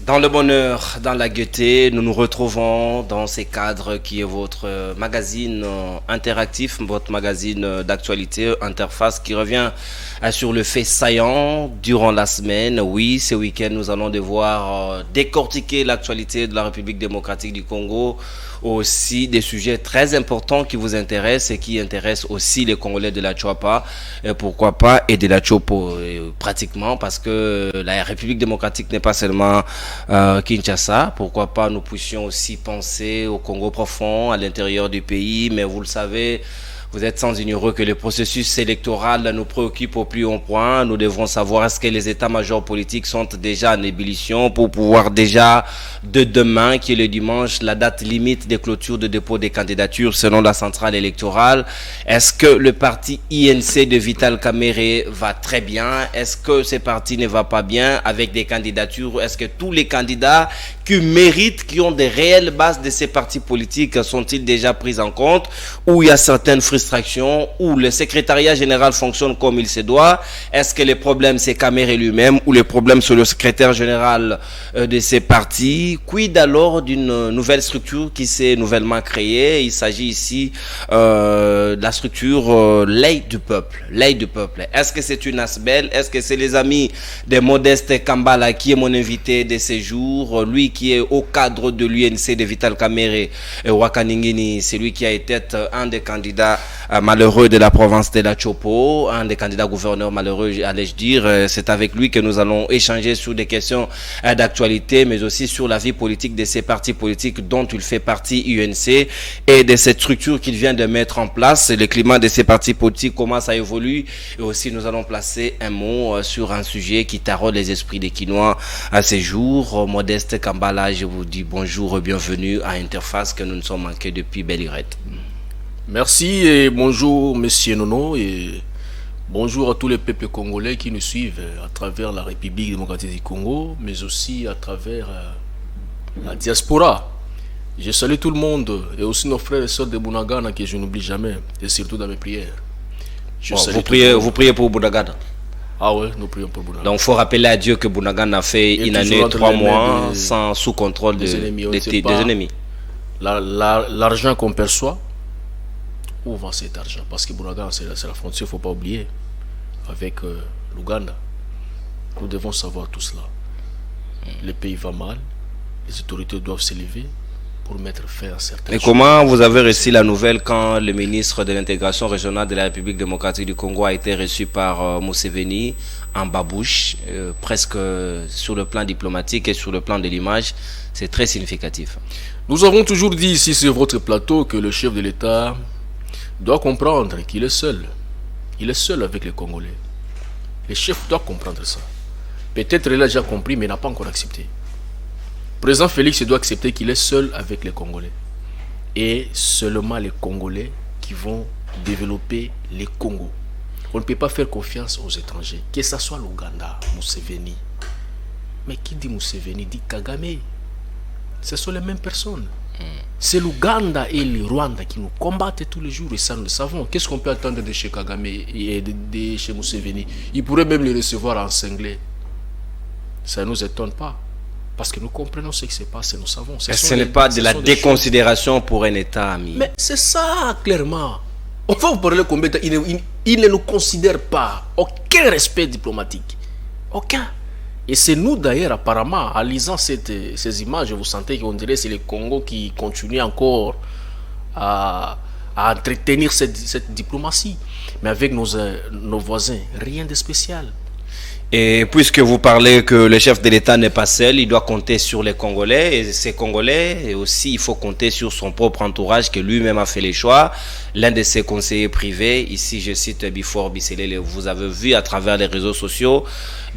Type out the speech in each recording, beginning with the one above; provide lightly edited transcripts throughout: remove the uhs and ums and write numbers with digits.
Dans le bonheur, dans la gaieté, nous nous retrouvons dans ces cadres qui est votre magazine interactif, votre magazine d'actualité, Interface, qui revient sur le fait saillant durant la semaine. Oui, ce week-end, nous allons devoir décortiquer l'actualité de la République démocratique du Congo, aussi des sujets très importants qui vous intéressent et qui intéressent aussi les Congolais de la Chouapa, et pourquoi pas, et de la Chopo, pratiquement, parce que la République démocratique n'est pas seulement Kinshasa. Pourquoi pas nous puissions aussi penser au Congo profond, à l'intérieur du pays, mais vous le savez, vous êtes sans ignorer que le processus électoral nous préoccupe au plus haut point. Nous devons savoir est-ce que les états-majors politiques sont déjà en ébullition pour pouvoir déjà, de demain, qui est le dimanche, la date limite des clôtures de dépôt des candidatures selon la centrale électorale. Est-ce que le parti INC de Vital Kamerhe va très bien? Est-ce que ce parti ne va pas bien avec des candidatures? Est-ce que tous les candidats qui méritent, qui ont des réelles bases de ces partis politiques sont-ils déjà pris en compte? Ou il y a certaines frustrations, où le secrétariat général fonctionne comme il se doit? Est-ce que le problème c'est Kamerhe lui-même, ou le problème c'est le secrétaire général de ces partis? Quid alors d'une nouvelle structure qui s'est nouvellement créée? Il s'agit ici de la structure L'Œil du Peuple. L'Œil du Peuple. Est-ce que c'est une asbelle? Est-ce que c'est les amis de Modeste Kambala qui est mon invité de ces jours? Lui qui est au cadre de l'UNC de Vital Kamerhe, Wakaningini, c'est lui qui a été un des candidats malheureux de la province de la Chopo, un des candidats gouverneurs malheureux, allais-je dire. C'est avec lui que nous allons échanger sur des questions d'actualité, mais aussi sur la vie politique de ces partis politiques dont il fait partie, UNC, et de cette structure qu'il vient de mettre en place. Le climat de ces partis politiques commence à évoluer, et aussi nous allons placer un mot sur un sujet qui taraude les esprits des Quinois à ces jours. Modeste Kambala, je vous dis bonjour et bienvenue à Interface que nous nous sommes manqués depuis belle lurette. Merci et bonjour Monsieur Nono et bonjour à tous les peuples congolais qui nous suivent à travers la République démocratique du Congo, mais aussi à travers la diaspora. Je salue tout le monde et aussi nos frères et sœurs de Bunagana que je n'oublie jamais, et surtout dans mes prières. Vous priez pour Bunagana? Ah ouais, nous prions pour Bunagana. Donc il faut rappeler à Dieu que Bunagana a fait une année, 3 mois sous contrôle des ennemis. L'argent qu'on perçoit, où va cet argent? Parce que Bunagana, c'est la frontière, il ne faut pas oublier, avec l'Ouganda. Nous devons savoir tout cela. Le pays va mal, les autorités doivent s'élever pour mettre fin à certaines choses. Et comment vous avez reçu la nouvelle quand le ministre de l'intégration régionale de la République démocratique du Congo a été reçu par Museveni en babouche, presque sur le plan diplomatique et sur le plan de l'image? C'est très significatif. Nous avons toujours dit ici sur votre plateau que le chef de l'État doit comprendre qu'il est seul. Il est seul avec les Congolais. Le chef doit comprendre ça. Peut-être il a déjà compris, mais il n'a pas encore accepté. Le président Félix doit accepter qu'il est seul avec les Congolais. Et seulement les Congolais qui vont développer les Congos. On ne peut pas faire confiance aux étrangers. Que ce soit l'Ouganda, Museveni. Mais qui dit Museveni dit Kagame. Ce sont les mêmes personnes. C'est l'Ouganda et le Rwanda qui nous combattent tous les jours et ça nous le savons. Qu'est-ce qu'on peut attendre de chez Kagame et de chez Museveni? Ils pourraient même les recevoir en cinglé. Ça ne nous étonne pas. Parce que nous comprenons ce qui se passe et nous savons. Ce n'est pas de la déconsidération pour un État, ami. Mais c'est ça, clairement. On va vous parler combien de temps. Il ne nous considère pas. Aucun respect diplomatique. Aucun. Et c'est nous d'ailleurs, apparemment, en lisant ces images, vous sentez qu'on dirait que c'est le Congo qui continue encore à entretenir cette diplomatie. Mais avec nos voisins, rien de spécial. Et puisque vous parlez que le chef de l'État n'est pas seul, il doit compter sur les Congolais. Et ces Congolais, et aussi il faut compter sur son propre entourage que lui-même a fait les choix. L'un de ses conseillers privés, ici je cite Bifor Bisselé, vous avez vu à travers les réseaux sociaux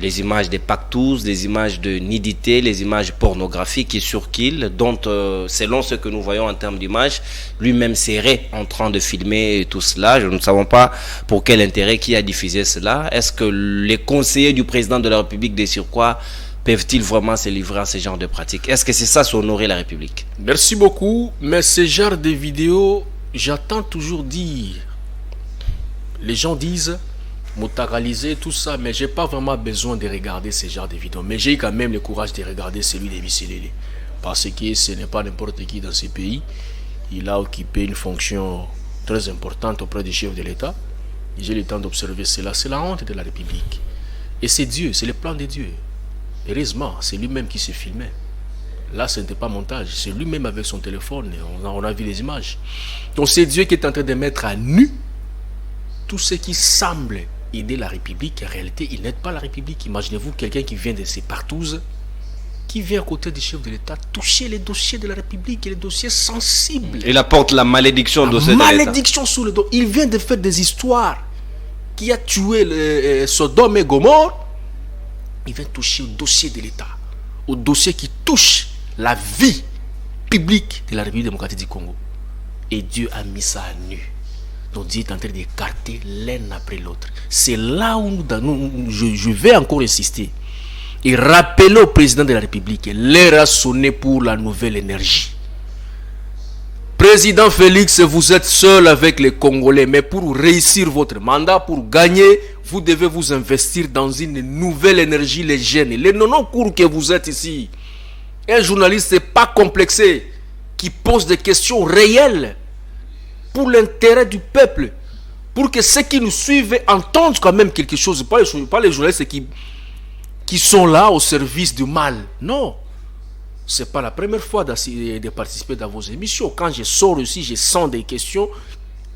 les images des pactous, les images de nudité, les images pornographiques qui circulent, dont selon ce que nous voyons en termes d'images, lui-même serait en train de filmer tout cela. Nous ne savons pas pour quel intérêt qui a diffusé cela. Est-ce que les conseillers du président de la République des surcroît peuvent-ils vraiment se livrer à ce genre de pratiques? Est-ce que c'est ça, c'est honorer la République? Merci beaucoup, mais ce genre de vidéos, j'entends toujours dire, les gens disent motaraliser, tout ça, mais j'ai pas vraiment besoin de regarder ce genre de vidéos. Mais j'ai quand même le courage de regarder celui de Biselele. Parce que ce n'est pas n'importe qui dans ce pays. Il a occupé une fonction très importante auprès du chef de l'État. J'ai le temps d'observer cela. C'est la honte de la République. Et c'est Dieu, c'est le plan de Dieu. Heureusement, c'est lui-même qui se filmait. Là, ce n'était pas montage. C'est lui-même avec son téléphone. On a vu les images. Donc c'est Dieu qui est en train de mettre à nu tout ce qui semble aider la République. En réalité, il n'aide pas la République. Imaginez-vous quelqu'un qui vient de ces partouzes, qui vient à côté du chef de l'État toucher les dossiers de la République et les dossiers sensibles. Il apporte la malédiction de l'État. Malédiction sur le dos. Il vient de faire des histoires qui a tué Sodome et Gomorrhe. Il vient toucher au dossier de l'État, au dossier qui touche la vie publique de la République démocratique du Congo. Et Dieu a mis ça à nu. Donc Dieu est en train d'écarter l'un après l'autre. C'est là où je vais encore insister et rappeler au président de la République l'heure a sonné pour la nouvelle énergie. Président Félix, vous êtes seul avec les Congolais, mais pour réussir votre mandat, pour gagner, vous devez vous investir dans une nouvelle énergie, les jeunes. Les non-cours que vous êtes ici, un journaliste n'est pas complexé, qui pose des questions réelles pour l'intérêt du peuple, pour que ceux qui nous suivent entendent quand même quelque chose, pas les journalistes qui sont là au service du mal. Non. C'est pas la première fois de participer dans vos émissions. Quand je sors ici, je sens des questions.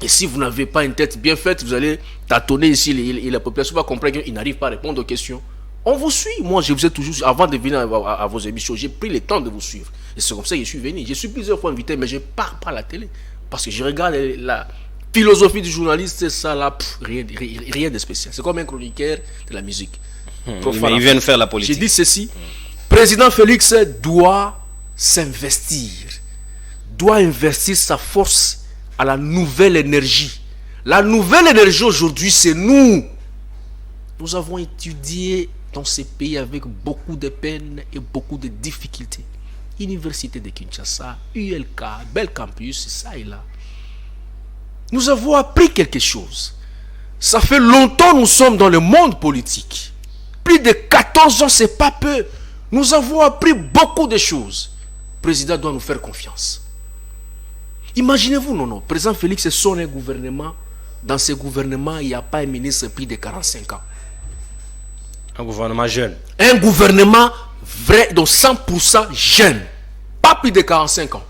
Et si vous n'avez pas une tête bien faite, vous allez tâtonner ici. Et la population va comprendre qu'il n'arrive pas à répondre aux questions. On vous suit. Moi, je vous ai toujours, avant de venir à vos émissions, j'ai pris le temps de vous suivre. Et c'est comme ça que je suis venu. Je suis plusieurs fois invité, mais je ne pars pas à la télé. Parce que je regarde la philosophie du journaliste, c'est ça là, rien de spécial. C'est comme un chroniqueur de la musique. Mais ils viennent faire la politique. J'ai dit ceci. Président Félix doit s'investir, doit investir sa force à la nouvelle énergie. La nouvelle énergie aujourd'hui, c'est nous. Nous avons étudié dans ces pays avec beaucoup de peine et beaucoup de difficultés. Université de Kinshasa, ULK, Bel Campus, ça et là. Nous avons appris quelque chose. Ça fait longtemps que nous sommes dans le monde politique. Plus de 14 ans, c'est pas peu. Nous avons appris beaucoup de choses. Le président doit nous faire confiance. Imaginez-vous, non, président Félix est son gouvernement. Dans ce gouvernement, il n'y a pas un ministre plus de 45 ans. Un gouvernement jeune. Un gouvernement vrai, donc 100% jeune. Pas plus de 45 ans.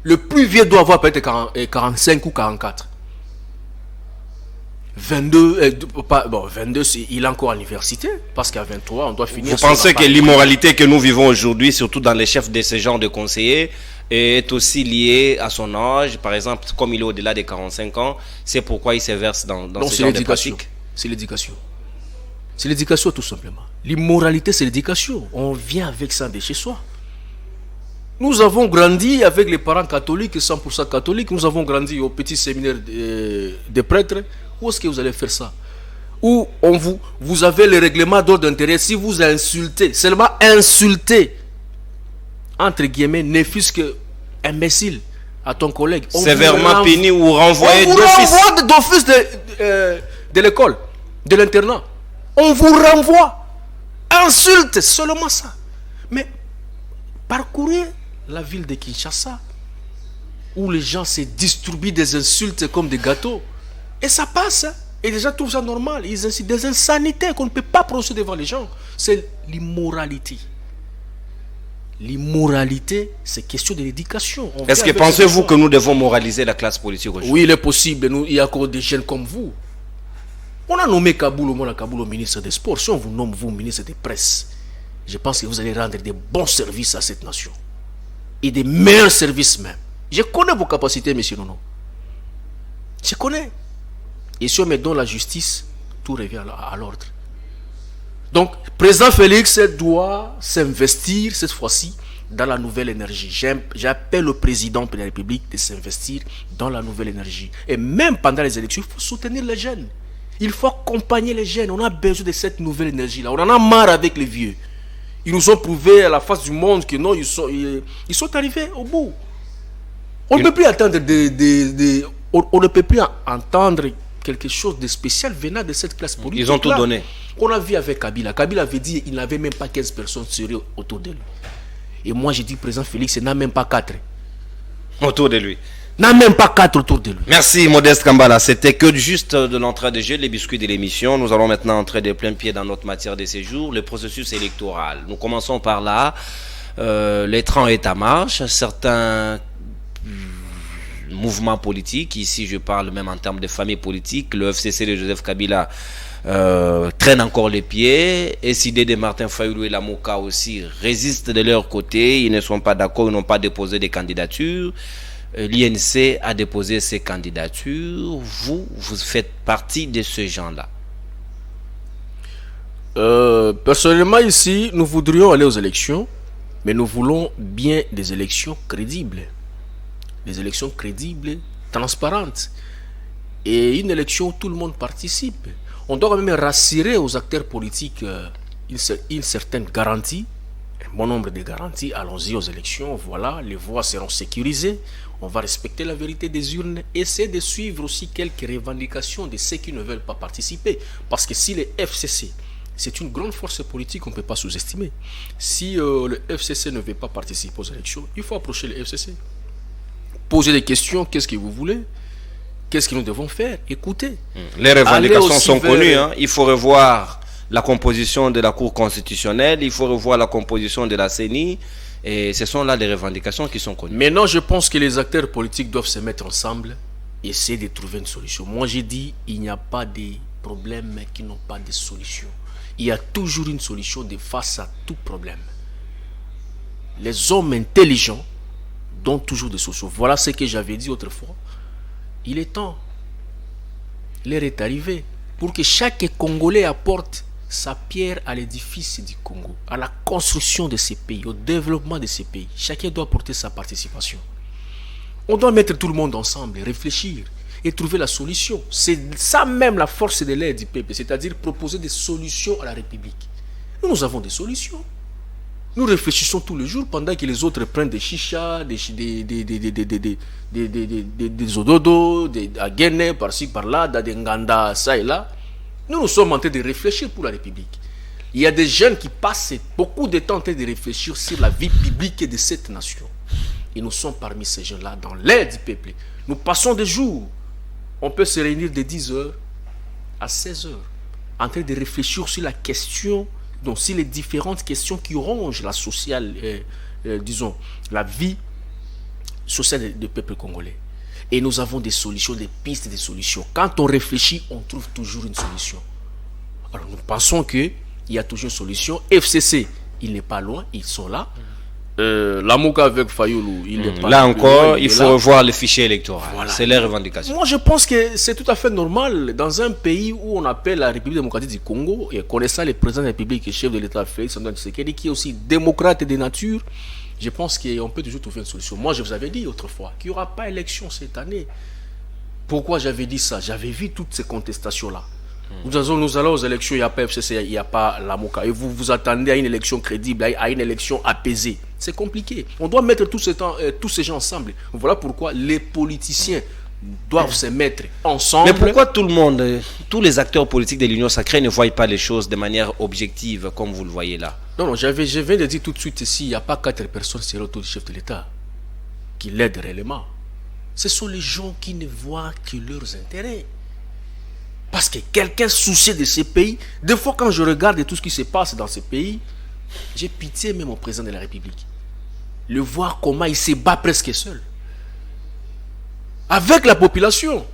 Le plus vieux doit avoir peut-être 45 ou 44. 22, il est encore à l'université, parce qu'à 23, on doit finir. Vous pensez que l'immoralité que nous vivons aujourd'hui, surtout dans les chefs de ce genre de conseillers, est aussi liée à son âge? Par exemple, comme il est au-delà des 45 ans, c'est pourquoi il se verse dans ce genre de pratiques? C'est l'éducation. C'est l'éducation tout simplement. L'immoralité, c'est l'éducation. On vient avec ça de chez soi. Nous avons grandi avec les parents catholiques, 100% catholiques. Nous avons grandi au petit séminaire des prêtres. Où est-ce que vous allez faire ça? Où vous avez le règlement d'ordre d'intérêt. Si vous insultez, seulement insulter, entre guillemets, ne fût-ce que imbécile à ton collègue, sévèrement puni ou renvoyé d'office de l'école, de l'internat. On vous renvoie. Insulte, seulement ça. Mais parcourez la ville de Kinshasa, où les gens se distribuent des insultes comme des gâteaux. Et ça passe. Hein. Et les gens trouvent ça normal. Ils incitent des insanités qu'on ne peut pas prononcer devant les gens. C'est l'immoralité. L'immoralité, c'est question de l'éducation. Est-ce que pensez-vous que nous devons moraliser la classe politique aujourd'hui? Oui, il est possible. Il y a encore des jeunes comme vous. On a nommé Kaboul ministre des Sports. Si on vous nomme, vous, ministre des Presse, je pense que vous allez rendre des bons services à cette nation. Et des meilleurs services même. Je connais vos capacités, monsieur Nono. Je connais. Et si on met dans la justice, tout revient à l'ordre. Donc, président Félix doit s'investir cette fois-ci dans la nouvelle énergie. J'appelle le président de la République de s'investir dans la nouvelle énergie. Et même pendant les élections, il faut soutenir les jeunes. Il faut accompagner les jeunes. On a besoin de cette nouvelle énergie-là. On en a marre avec les vieux. Ils nous ont prouvé à la face du monde que non, ils sont arrivés au bout. On ne peut plus attendre on ne peut plus entendre quelque chose de spécial venant de cette classe politique. Ils ont tout donné. On a vu avec Kabila. Kabila avait dit qu'il n'avait même pas 15 personnes sérieuses autour de lui. Et moi, j'ai dit, président Félix, il n'a même pas 4. Autour de lui. N'a même pas 4 autour de lui. Merci Modeste Kambala. C'était que juste de l'entrée de jeu, les biscuits de l'émission. Nous allons maintenant entrer de plein pied dans notre matière de séjour, le processus électoral. Nous commençons par là. Les trains est à marche. Certains mouvements politiques, ici je parle même en termes de famille politique, le FCC de Joseph Kabila traîne encore les pieds. SID de Martin Fayoulou et la Mouka aussi résistent de leur côté. Ils ne sont pas d'accord, ils n'ont pas déposé des candidatures. L'INC a déposé ses candidatures. Vous faites partie de ces gens-là. Personnellement ici, nous voudrions aller aux élections, mais nous voulons bien des élections crédibles. Des élections crédibles, transparentes. Et une élection où tout le monde participe. On doit même rassurer aux acteurs politiques une certaine garantie, un bon nombre de garanties. Allons-y aux élections, voilà, les voix seront sécurisées. On va respecter la vérité des urnes. Essayer de suivre aussi quelques revendications de ceux qui ne veulent pas participer. Parce que si les FCC, c'est une grande force politique qu'on ne peut pas sous-estimer. Si le FCC ne veut pas participer aux élections, il faut approcher le FCC. Poser des questions, qu'est-ce que vous voulez? Qu'est-ce que nous devons faire? Écoutez. Les revendications sont connues. Il faut revoir la composition de la Cour constitutionnelle, il faut revoir la composition de la CENI. Et ce sont là les revendications qui sont connues. Maintenant, je pense que les acteurs politiques doivent se mettre ensemble et essayer de trouver une solution. Moi, j'ai dit, il n'y a pas de problèmes qui n'ont pas de solution. Il y a toujours une solution de face à tout problème. Les hommes intelligents donnent toujours des solutions. Voilà ce que j'avais dit autrefois. Il est temps. L'heure est arrivée pour que chaque Congolais apporte sa pierre à l'édifice du Congo, à la construction de ces pays, au développement de ces pays. Chacun doit apporter sa participation. On doit mettre tout le monde ensemble, réfléchir et trouver la solution. C'est ça même la force de l'aide du peuple, c'est-à-dire proposer des solutions à la République. Nous avons des solutions. Nous réfléchissons tous les jours pendant que les autres prennent des chichas, des ododo, des aguenes par-ci par-là, des nganda, ça et là. Nous sommes en train de réfléchir pour la République. Il y a des jeunes qui passent beaucoup de temps en train de réfléchir sur la vie publique de cette nation. Et nous sommes parmi ces jeunes-là dans l'aide du peuple. Nous passons des jours. On peut se réunir de 10h à 16h en train de réfléchir sur la question, donc sur les différentes questions qui rongent la sociale, disons, la vie sociale du peuple congolais. Et nous avons des solutions, des pistes de solutions. Quand on réfléchit, on trouve toujours une solution. Alors nous pensons qu'il y a toujours une solution. FCC, il n'est pas loin, ils sont là. La Mouka avec Fayoulou, il n'est pas là encore, il faut revoir le fichier électoral. Voilà. C'est les revendications. Moi, je pense que c'est tout à fait normal dans un pays où on appelle la République démocratique du Congo, et connaissant le président de la République et chef de l'État Félix Antoine Tshisekedi, qui est aussi démocrate de nature, je pense qu'on peut toujours trouver une solution. Moi, je vous avais dit autrefois qu'il n'y aura pas élection cette année. Pourquoi j'avais dit ça? J'avais vu toutes ces contestations-là. Nous allons aux élections, il n'y a pas FCC, il n'y a pas la Mouka. Et vous vous attendez à une élection crédible, à une élection apaisée. C'est compliqué. On doit mettre tous ces gens ensemble. Voilà pourquoi les politiciens doivent se mettre ensemble. Mais pourquoi tout le monde, tous les acteurs politiques de l'Union sacrée ne voient pas les choses de manière objective, comme vous le voyez là? Non, je viens de dire tout de suite ici, il n'y a pas 4 personnes sur autour du chef de l'État qui l'aident réellement. Ce sont les gens qui ne voient que leurs intérêts. Parce que quelqu'un soucié de ces pays, des fois quand je regarde tout ce qui se passe dans ces pays, j'ai pitié même au président de la République. Le voir comment il se bat presque seul. Avec la population.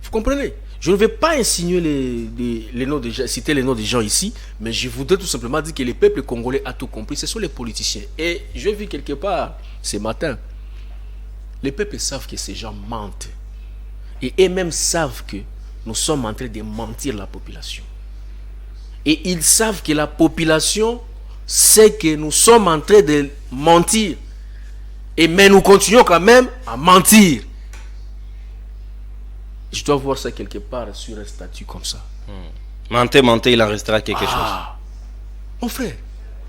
Vous comprenez? Je ne vais pas insinuer les noms citer les noms des gens ici, mais je voudrais tout simplement dire que le peuple congolais a tout compris. Ce sont les politiciens. Et je vis quelque part ce matin. Les peuples savent que ces gens mentent. Et eux-mêmes savent que nous sommes en train de mentir la population. Et ils savent que la population sait que nous sommes en train de mentir. Mais nous continuons quand même à mentir. Je dois voir ça quelque part sur un statut comme ça. Mentez, il en restera quelque chose. Mon frère,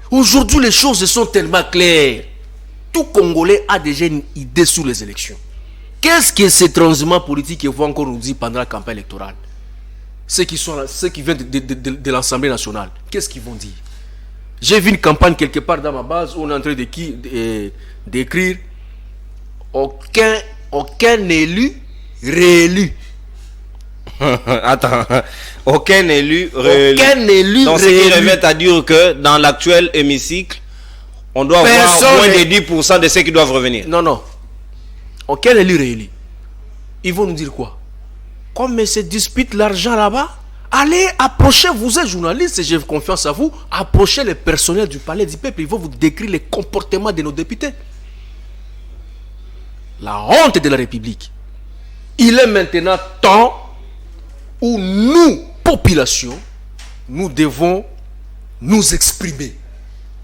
aujourd'hui les choses sont tellement claires. Tout Congolais a déjà une idée sur les élections. Qu'est-ce que ces transhumants politiques vont encore nous dire pendant la campagne électorale? Ceux qui sont là, ceux qui viennent de l'Assemblée nationale, qu'est-ce qu'ils vont dire? J'ai vu une campagne quelque part dans ma base où on est en train d'écrire aucun élu réélu. Attends, aucun élu réélu. Aucun élu donc, réélu. ce qui revient à dire que dans l'actuel hémicycle, on doit avoir moins de 10% de ceux qui doivent revenir. Non, non. Aucun élu réélu. Ils vont nous dire quoi? Comme ils se disputent l'argent là-bas, allez, approchez, vous êtes journaliste et j'ai confiance à vous, approchez les personnels du palais du peuple, ils vont vous décrire les comportements de nos députés. La honte de la République. Il est maintenant temps où nous, population, nous devons nous exprimer.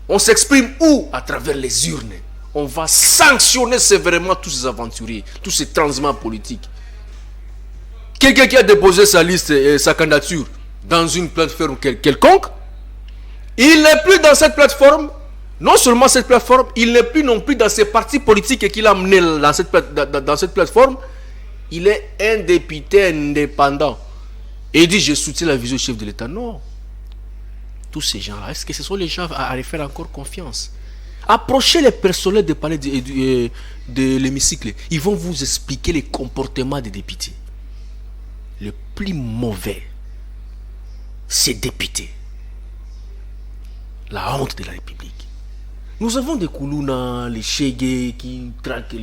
On s'exprime où? À travers les urnes. On va sanctionner sévèrement tous ces aventuriers, tous ces transhumants politiques. Quelqu'un qui a déposé sa liste et sa candidature dans une plateforme quelconque, il n'est plus dans cette plateforme. Non seulement cette plateforme, il n'est plus non plus dans ces partis politiques qu'il a amené dans cette plateforme. Il est un député indépendant. Et il dit, je soutiens la vision du chef de l'État. Non. Tous ces gens-là, est-ce que ce sont les gens à faire encore confiance? Approchez les personnels de palais de l'hémicycle. Ils vont vous expliquer les comportements des députés. Le plus mauvais, c'est député. La honte de la République. Nous avons des Koulouna, les Chégués qui traquent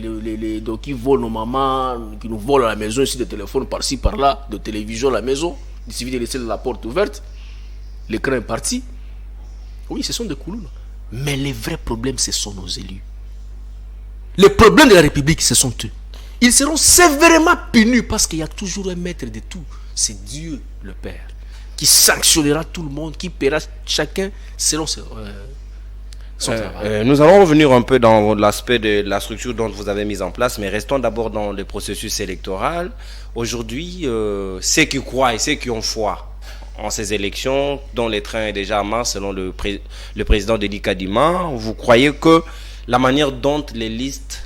donc qui volent nos mamans, qui nous volent à la maison ici, des téléphones par-ci, par-là, de télévision à la maison. Il suffit de laisser la porte ouverte. L'écran est parti. Oui, ce sont des Koulouna. Mais les vrais problèmes, ce sont nos élus. Les problèmes de la République, ce sont eux. Ils seront sévèrement punis parce qu'il y a toujours un maître de tout. C'est Dieu, le Père, qui sanctionnera tout le monde, qui paiera chacun selon son travail. Nous allons revenir un peu dans l'aspect de la structure dont vous avez mise en place, mais restons d'abord dans le processus électoral. Aujourd'hui, ceux qui croient et ceux qui ont foi en ces élections, dont le train est déjà en marche selon le président Dédi Kadima, vous croyez que la manière dont les listes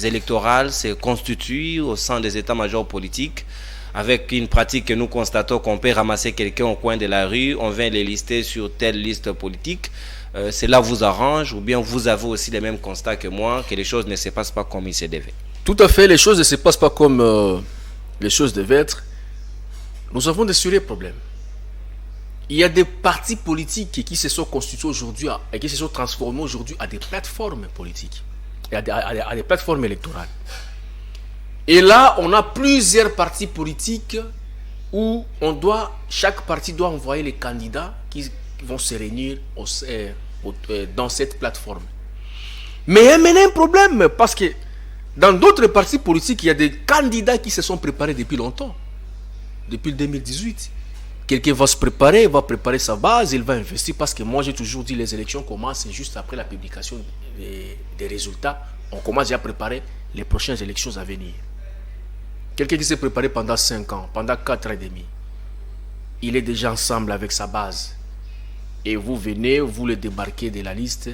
électorales se constituent au sein des états-majors politiques, avec une pratique que nous constatons qu'on peut ramasser quelqu'un au coin de la rue, on vient les lister sur telle liste politique, cela vous arrange, ou bien vous avez aussi les mêmes constats que moi, que les choses ne se passent pas comme il se devait? Tout à fait, les choses ne se passent pas comme les choses devaient être. Nous avons de sérieux problèmes. Il y a des partis politiques qui se sont constitués aujourd'hui et qui se sont transformés aujourd'hui à des plateformes politiques, et à des plateformes électorales. Et là, on a plusieurs partis politiques où chaque parti doit envoyer les candidats qui vont se réunir dans cette plateforme. Mais il y a maintenant un problème parce que dans d'autres partis politiques, il y a des candidats qui se sont préparés depuis longtemps, depuis 2018. Quelqu'un va se préparer, va préparer sa base, il va investir parce que moi j'ai toujours dit les élections commencent juste après la publication des résultats. On commence déjà à préparer les prochaines élections à venir. Quelqu'un qui s'est préparé pendant 5 ans, pendant 4 ans et demi, il est déjà ensemble avec sa base. Et vous venez, vous le débarquez de la liste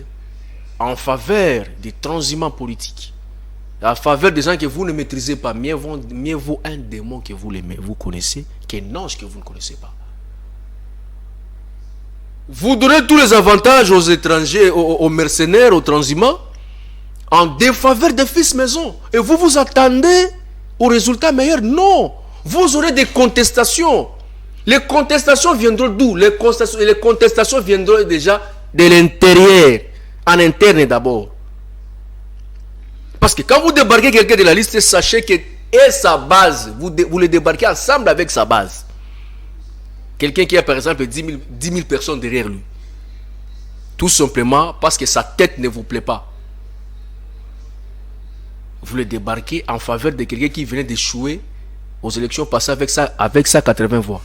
en faveur des transhumants politiques. En faveur des gens que vous ne maîtrisez pas. Mieux vaut un démon que vous connaissez qu'un ange que vous ne connaissez pas. Vous donnez tous les avantages aux étrangers, aux mercenaires, aux transhumants, en défaveur des fils maison. Et vous vous attendez aux résultats meilleurs? Non. Vous aurez des contestations. Les contestations viendront d'où? Les contestations viendront déjà de l'intérieur, en interne d'abord. Parce que quand vous débarquez quelqu'un de la liste, sachez que sa base, vous le débarquez ensemble avec sa base. Quelqu'un qui a par exemple 10 000 personnes derrière lui. Tout simplement parce que sa tête ne vous plaît pas. Vous le débarquez en faveur de quelqu'un qui venait d'échouer aux élections passées avec sa 80 voix.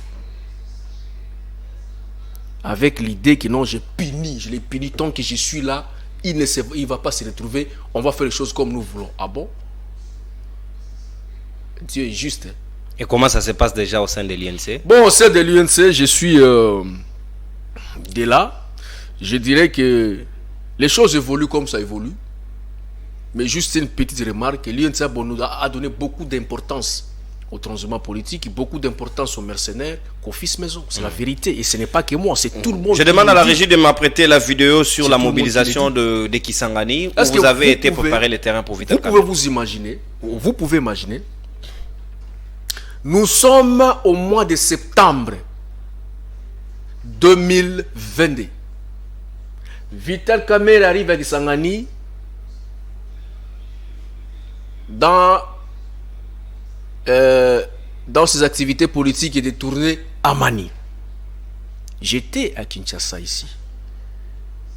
Avec l'idée que non, je l'ai puni tant que je suis là, il ne va pas se retrouver, on va faire les choses comme nous voulons. Ah bon? Dieu est juste. Et comment ça se passe déjà au sein de l'INC? Bon, au sein de l'INC, je suis de là. Je dirais que les choses évoluent comme ça évolue. Mais juste une petite remarque, l'UNC a donné beaucoup d'importance au transhumant politique, beaucoup d'importance aux mercenaires, qu'aux fils maison. C'est la vérité. Et ce n'est pas que moi, c'est tout le monde. Je demande à la régie de m'apprêter la vidéo sur la mobilisation de Kisangani, où vous avez été préparer le terrain pour Vital Kamerhe. Vous pouvez imaginer, nous sommes au mois de septembre 2022. Vital Kamerhe arrive à Kisangani dans ses activités politiques et détournées à Mani. J'étais à Kinshasa ici.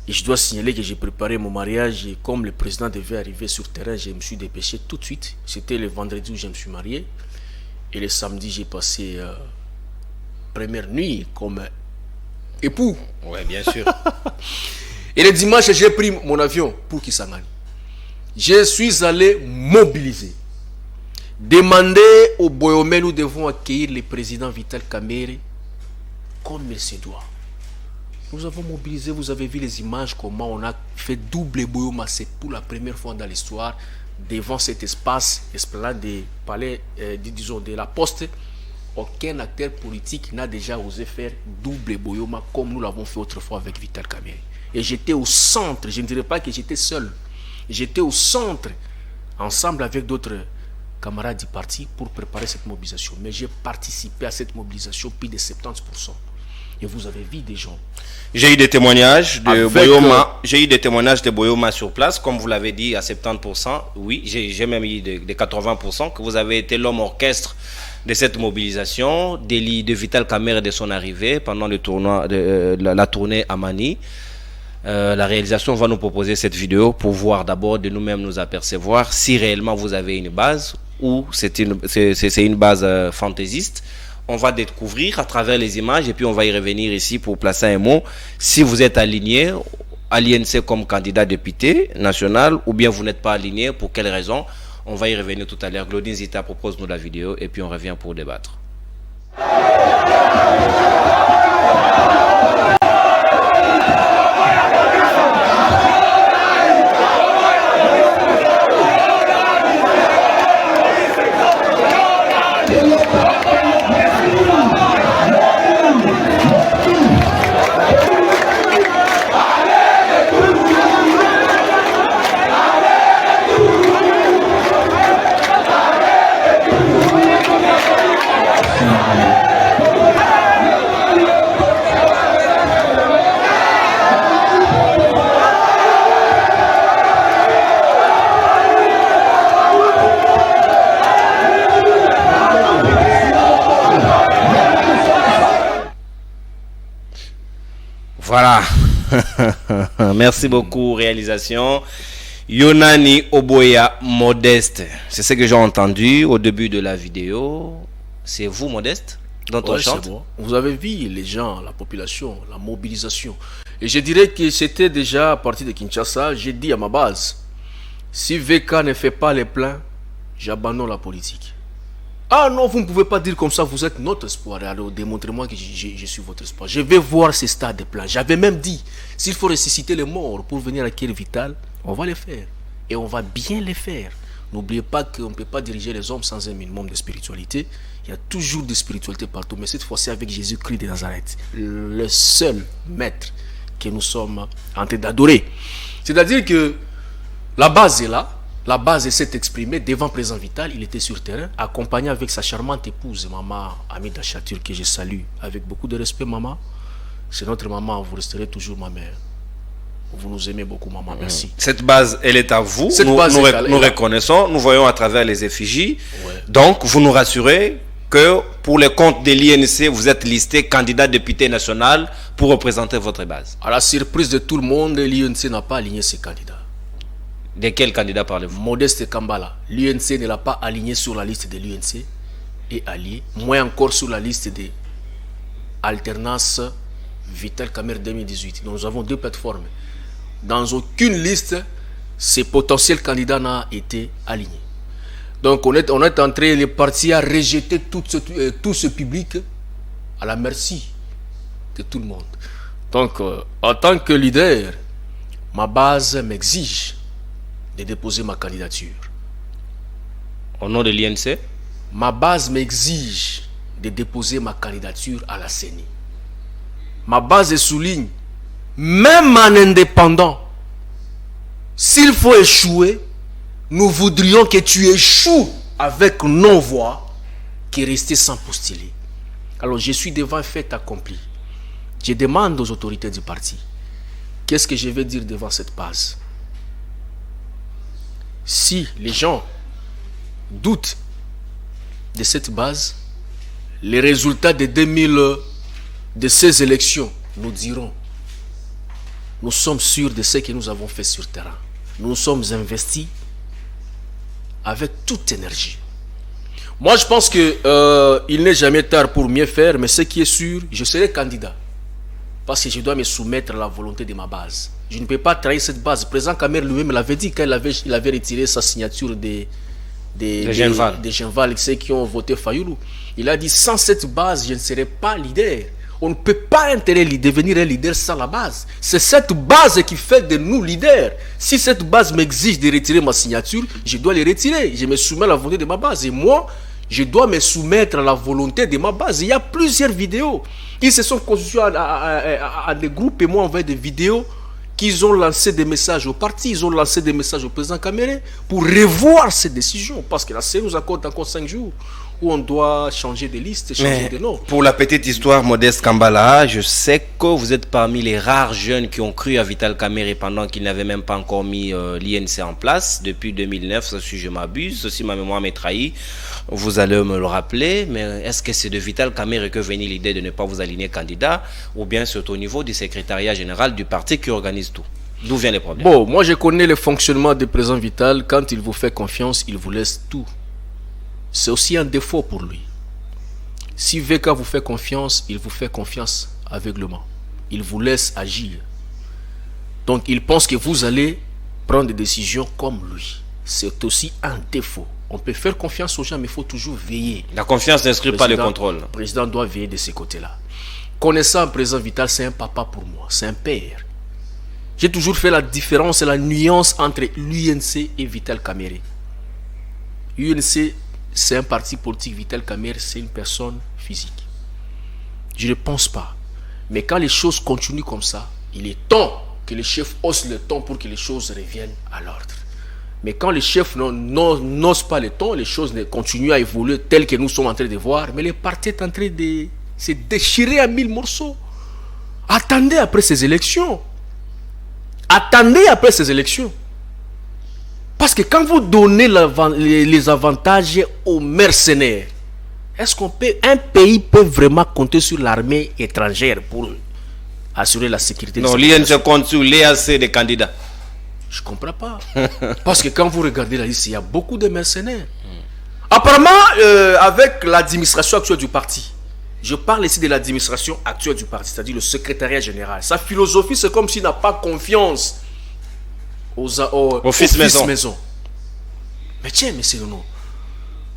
Et je dois signaler que j'ai préparé mon mariage et comme le président devait arriver sur terrain, je me suis dépêché tout de suite. C'était le vendredi où je me suis marié. Et le samedi, j'ai passé première nuit comme époux. Oui, bien sûr. Et le dimanche, j'ai pris mon avion pour Kisangani. Je suis allé mobiliser. Demander au Boyomé, nous devons accueillir le président Vital Kamerhe comme il se doit. Nous avons mobilisé, vous avez vu les images, comment on a fait double Boyoma. C'est pour la première fois dans l'histoire, devant cet espace, esplanade des palais, disons de la Poste. Aucun acteur politique n'a déjà osé faire double Boyoma comme nous l'avons fait autrefois avec Vital Kamerhe. Et j'étais au centre, je ne dirais pas que j'étais seul. J'étais au centre, ensemble avec d'autres camarades du parti pour préparer cette mobilisation. Mais j'ai participé à cette mobilisation plus de 70%. Et vous avez vu des gens. J'ai eu des témoignages de Boyoma. J'ai eu des témoignages de Boyoma sur place, comme vous l'avez dit, à 70%. Oui, j'ai même eu des 80%, que vous avez été l'homme orchestre de cette mobilisation, de Vital Kamerhe de son arrivée pendant le tournoi, la tournée à Mani. La réalisation va nous proposer cette vidéo pour voir d'abord de nous-mêmes nous apercevoir si réellement vous avez une base ou c'est une base fantaisiste. On va découvrir à travers les images et puis on va y revenir ici pour placer un mot. Si vous êtes aligné à l'INC comme candidat député national ou bien vous n'êtes pas aligné, pour quelle raison? On va y revenir tout à l'heure. Claudine Zita propose-nous la vidéo et puis on revient pour débattre. Voilà. Merci beaucoup, réalisation. Yonani Oboya Modeste. C'est ce que j'ai entendu au début de la vidéo. C'est vous, Modeste, dont on chante. Bon. Vous avez vu les gens, la population, la mobilisation. Et je dirais que c'était déjà à partir de Kinshasa. J'ai dit à ma base, si VK ne fait pas les plans, j'abandonne la politique. Ah non, vous ne pouvez pas dire comme ça, vous êtes notre espoir. Alors démontrez-moi que je suis votre espoir. Je vais voir ces stades de plans. J'avais même dit, s'il faut ressusciter les morts pour venir acquérir Vital, on va les faire. Et on va bien les faire. N'oubliez pas qu'on ne peut pas diriger les hommes sans un minimum de spiritualité. Il y a toujours de spiritualité partout. Mais cette fois-ci avec Jésus-Christ de Nazareth. Le seul maître que nous sommes en train d'adorer. C'est-à-dire que la base est là. La base s'est exprimée devant Président Vital. Il était sur terrain, accompagné avec sa charmante épouse, maman Amida Chatur, que je salue avec beaucoup de respect, maman. C'est notre maman, vous resterez toujours ma mère. Vous nous aimez beaucoup, maman, merci. Cette base, elle est à vous. Nous reconnaissons, nous voyons à travers les effigies. Ouais. Donc, vous nous rassurez que pour les comptes de l'INC, vous êtes listé candidat député national pour représenter votre base. À la surprise de tout le monde, l'INC n'a pas aligné ses candidats. De quel candidat parlez-vous? Modeste Kambala. L'UNC ne l'a pas aligné sur la liste de l'UNC et allié, moins encore sur la liste de Alternance Vital Kamerhe 2018. Donc nous avons deux plateformes. Dans aucune liste, ces potentiels candidats n'a été aligné. Donc on est entré, les partis à rejeter tout ce public à la merci de tout le monde. Donc en tant que leader, ma base m'exige de déposer ma candidature. Au nom de l'INC? Ma base m'exige de déposer ma candidature à la CENI. Ma base souligne, même en indépendant, s'il faut échouer, nous voudrions que tu échoues avec non-voix qui restait sans postuler. Alors je suis devant un fait accompli. Je demande aux autorités du parti, qu'est-ce que je vais dire devant cette base? Si les gens doutent de cette base, les résultats de ces élections nous diront. Nous sommes sûrs de ce que nous avons fait sur le terrain. Nous nous sommes investis avec toute énergie. Moi, je pense que il n'est jamais tard pour mieux faire, mais ce qui est sûr, je serai candidat. Parce que je dois me soumettre à la volonté de ma base. Je ne peux pas trahir cette base. Le président Kamer lui-même l'avait dit quand il avait retiré sa signature des Genval, ceux qui ont voté Fayoulou. Il a dit, sans cette base, je ne serai pas leader. On ne peut pas devenir un leader sans la base. C'est cette base qui fait de nous leaders. Si cette base m'exige de retirer ma signature, je dois les retirer. Je me soumets à la volonté de ma base. Et moi, je dois me soumettre à la volonté de ma base. Il y a plusieurs vidéos. Ils se sont constitués à des groupes et moi, on voit des vidéos qu'ils ont lancé des messages au parti, ils ont lancé des messages au président Kamere pour revoir ces décisions. Parce que la CENI nous accorde encore 5 jours où on doit changer de liste, changer de nom. Pour la petite histoire, Modeste Kambala, je sais que vous êtes parmi les rares jeunes qui ont cru à Vital Kamerhe pendant qu'il n'avait même pas encore mis l'INC en place. Depuis 2009, si je m'abuse, si ma mémoire m'est trahie, vous allez me le rappeler. Mais est-ce que c'est de Vital Kamerhe que venait l'idée de ne pas vous aligner candidat, ou bien c'est au niveau du secrétariat général du parti qui organise tout? D'où viennent les problèmes? Bon, moi je connais le fonctionnement du président Vital. Quand il vous fait confiance, il vous laisse tout. C'est aussi un défaut pour lui. Si VK vous fait confiance, il vous fait confiance aveuglement. Il vous laisse agir. Donc il pense que vous allez prendre des décisions comme lui. C'est aussi un défaut. On peut faire confiance aux gens, mais il faut toujours veiller. La confiance n'inscrit pas le contrôle. Le président doit veiller de ces côtés-là. Connaissant le président Vital, c'est un papa pour moi, c'est un père. J'ai toujours fait la différence et la nuance entre l'UNC et Vital Kamerhe. UNC, c'est un parti politique. Vital Kamerhe, c'est une personne physique. Je ne pense pas. Mais quand les choses continuent comme ça, il est temps que les chefs haussent le ton pour que les choses reviennent à l'ordre. Mais quand les chefs n'osent pas le ton, les choses continuent à évoluer telles que nous sommes en train de voir. Mais les partis sont en train de se déchirer à 1000 morceaux. Attendez après ces élections. Attendez après ces élections. Parce que quand vous donnez les avantages aux mercenaires, est-ce qu'un pays peut vraiment compter sur l'armée étrangère pour assurer la sécurité? Non, l'INC compte sur l'EAC des candidats. Je ne comprends pas. Parce que quand vous regardez la liste, il y a beaucoup de mercenaires. Apparemment, avec l'administration actuelle du parti, je parle ici de l'administration actuelle du parti, c'est-à-dire le secrétariat général. Sa philosophie, c'est comme s'il n'a pas confiance au fils maison. Mais tiens, monsieur Nono,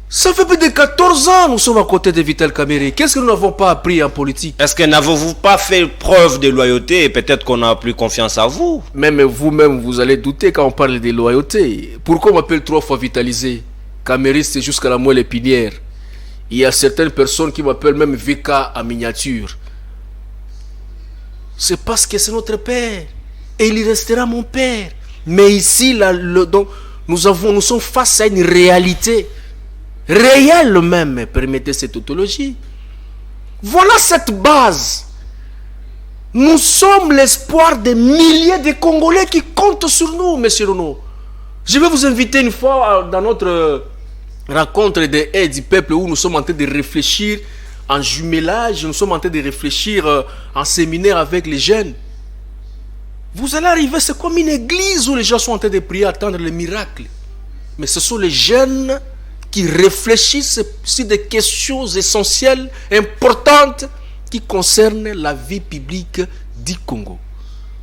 ça fait plus de 14 ans nous sommes à côté de Vital Kamerhe. Qu'est-ce que nous n'avons pas appris en politique? Est-ce que n'avez-vous pas fait preuve de loyauté et peut-être qu'on n'a plus confiance à vous? Même vous-même, vous allez douter quand on parle de loyauté. Pourquoi on m'appelle 3 fois vitalisé? Kamerhe, c'est jusqu'à la moelle épinière. Il y a certaines personnes qui m'appellent même VK en miniature. C'est parce que c'est notre père. Et il restera mon père. Mais ici, donc, nous sommes face à une réalité. Réelle même, permettez cette tautologie. Voilà cette base. Nous sommes l'espoir des milliers de Congolais qui comptent sur nous, monsieur Renaud. Je vais vous inviter une fois dans notre rencontre des aides du peuple où nous sommes en train de réfléchir en jumelage, nous sommes en train de réfléchir en séminaire avec les jeunes. Vous allez arriver, c'est comme une église où les gens sont en train de prier, attendre le miracle. Mais ce sont les jeunes qui réfléchissent sur des questions essentielles, importantes, qui concernent la vie publique du Congo.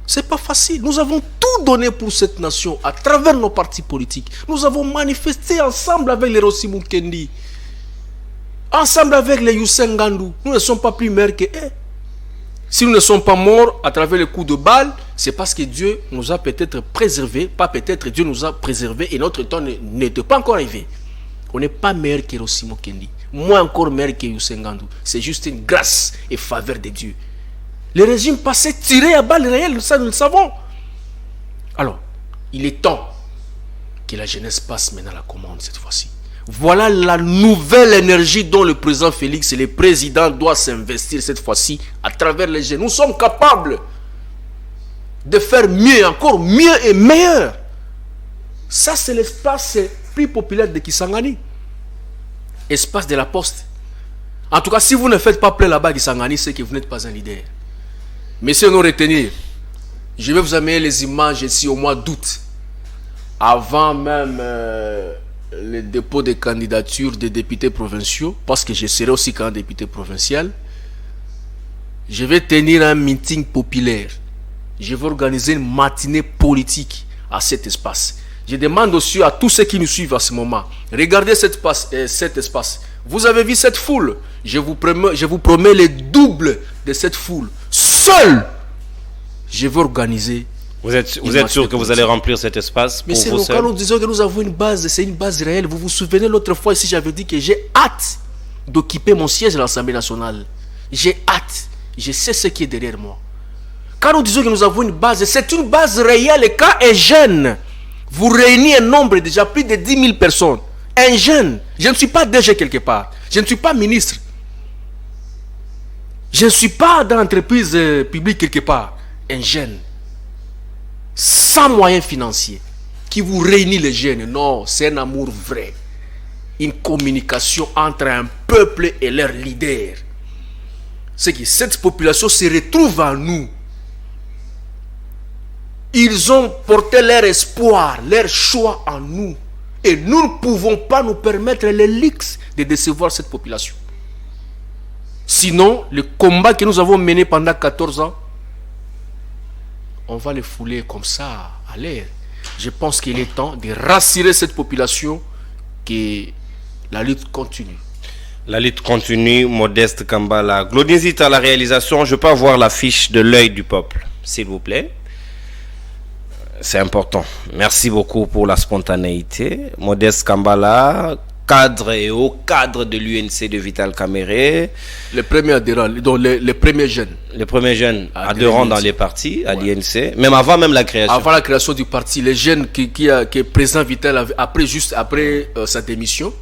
C'est pas facile. Nous avons tout donné pour cette nation à travers nos partis politiques. Nous avons manifesté ensemble avec les Rossi Mukendi, ensemble avec les Youssef Ngandou. Nous ne sommes pas plus meilleurs que eux. Si nous ne sommes pas morts à travers les coups de balle, c'est parce que Dieu nous a peut-être préservés, pas peut-être, Dieu nous a préservés et notre temps n'était pas encore arrivé. On n'est pas meilleur que Rosimo Kendi, moins encore meilleur que Youssou N'Gandou. C'est juste une grâce et faveur de Dieu. Le régime passé tiré à balles réelles, ça nous le savons. Alors, il est temps que la jeunesse passe maintenant la commande cette fois-ci. Voilà la nouvelle énergie dont le président Félix et le président doivent s'investir cette fois-ci à travers les jeunes. Nous sommes capables de faire mieux, encore mieux et meilleur. Ça, c'est l'espace plus populaire de Kisangani. Espace de la Poste. En tout cas, si vous ne faites pas plaisir là-bas à Kisangani, c'est que vous n'êtes pas un leader. Messieurs, nous retenir. Je vais vous amener les images ici au mois d'août. Avant même le dépôt des candidatures des députés provinciaux, parce que je serai aussi quand député provincial, je vais tenir un meeting populaire. Je vais organiser une matinée politique à cet espace. Je demande aussi à tous ceux qui nous suivent à ce moment, regardez cet espace. Vous avez vu cette foule? Je vous promets le double de cette foule. Seul, je vais organiser. Vous êtes sûr que vous allez remplir cet espace pour vous seul? Quand nous disons que nous avons une base, c'est une base réelle. Vous vous souvenez l'autre fois ici, j'avais dit que j'ai hâte d'occuper mon siège à l'Assemblée nationale. J'ai hâte. Je sais ce qui est derrière moi. Quand nous disons que nous avons une base, c'est une base réelle. Et quand un jeune, vous réunissez un nombre déjà plus de 10 000 personnes. Un jeune, je ne suis pas DG quelque part. Je ne suis pas ministre. Je ne suis pas dans l'entreprise publique quelque part. Un jeune, sans moyens financiers, qui vous réunit les jeunes. Non, c'est un amour vrai. Une communication entre un peuple et leur leader. C'est que cette population se retrouve en nous. Ils ont porté leur espoir, leur choix en nous. Et nous ne pouvons pas nous permettre le luxe de décevoir cette population. Sinon, le combat que nous avons mené pendant 14 ans, on va le fouler comme ça à l'air. Je pense qu'il est temps de rassurer cette population que la lutte continue. La lutte continue, Modeste Kambala. Glodinzit à la réalisation, je peux avoir la fiche de l'œil du peuple, s'il vous plaît. C'est important. Merci beaucoup pour la spontanéité. Modeste Kambala, cadre et haut cadre de l'UNC de Vital Kamerhe. Les premiers adhérents, donc les premiers jeunes. Les premiers jeunes adhérents dans les partis à l'UNC, même avant même la création. Avant la création du parti, les jeunes que président Vital avait, après sa démission,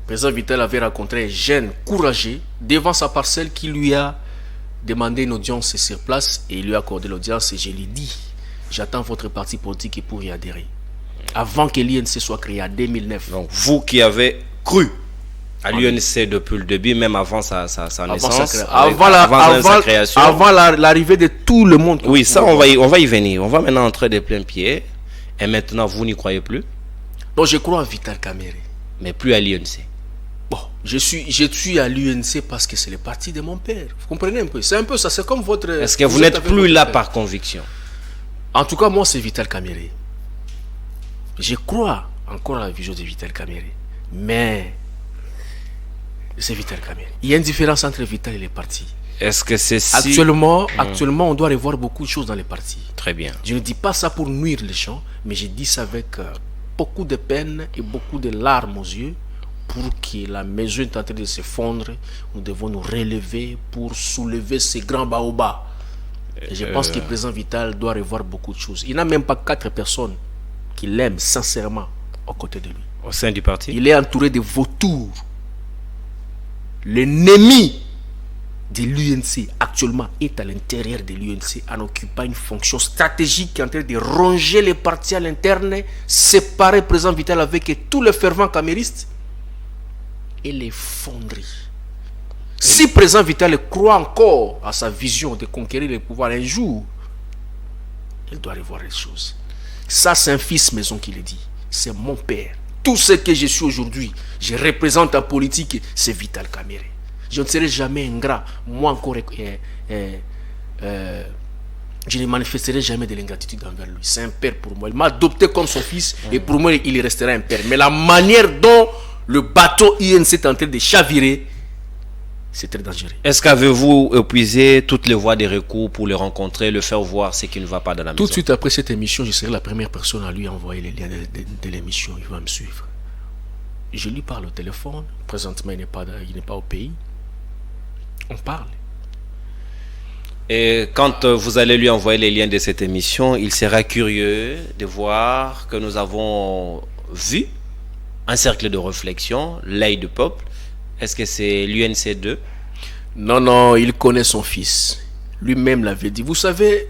président Vital avait rencontré un jeune courageux devant sa parcelle qui lui a demandé une audience sur place et il lui a accordé l'audience et je lui ai dit, j'attends votre parti politique pour y adhérer. Avant que l'UNC soit créé en 2009. Donc vous qui avez cru à l'UNC depuis le début, même avant sa naissance, avant sa création. Avant l'arrivée de tout le monde. Oui, ça on va y venir. On va maintenant entrer de plein pied. Et maintenant, vous n'y croyez plus? Donc je crois à Vital Kamerhe. Mais plus à l'UNC. Bon, je suis à l'UNC parce que c'est le parti de mon père. Vous comprenez un peu? C'est un peu ça, c'est comme votre... Est-ce que vous n'êtes plus là par conviction? En tout cas, moi, c'est Vital Kamerhe. Je crois encore à la vision de Vital Kamerhe. Mais c'est Vital Kamerhe. Il y a une différence entre Vital et les partis. Est-ce que c'est si... Actuellement, on doit revoir beaucoup de choses dans les partis. Très bien. Je ne dis pas ça pour nuire les gens, mais je dis ça avec beaucoup de peine et beaucoup de larmes aux yeux. Pour que la maison est en train de se fondre, nous devons nous relever pour soulever ces grands baobabs. Et je pense que le président Vital doit revoir beaucoup de choses. Il n'a même pas 4 personnes qui l'aiment sincèrement aux côtés de lui. Au sein du parti? Il est entouré de vautours. L'ennemi de l'UNC actuellement est à l'intérieur de l'UNC en occupant une fonction stratégique en train de ronger les partis à l'interne, séparer le président Vital avec tous les fervents caméristes et les fonderies. Si le président Vital croit encore à sa vision de conquérir le pouvoir un jour, il doit revoir les choses. Ça, c'est un fils maison qui le dit. C'est mon père. Tout ce que je suis aujourd'hui, je représente en politique, c'est Vital Kamerhe. Je ne serai jamais ingrat. Moi encore, je ne manifesterai jamais de l'ingratitude envers lui. C'est un père pour moi. Il m'a adopté comme son fils et pour moi, il restera un père. Mais la manière dont le bateau INC est en train de chavirer, C'est très dangereux. Est-ce qu'avez-vous épuisé toutes les voies des recours pour le rencontrer, le faire voir ce qui ne va pas dans la maison? Tout de suite après cette émission, je serai la première personne à lui envoyer les liens de l'émission. Il va me suivre. Je lui parle au téléphone. Présentement, il n'est pas au pays. On parle. Et quand vous allez lui envoyer les liens de cette émission, il sera curieux de voir que nous avons vu un cercle de réflexion, l'œil du peuple. Est-ce que c'est l'UNC2? Non, il connaît son fils. Lui-même l'avait dit. Vous savez,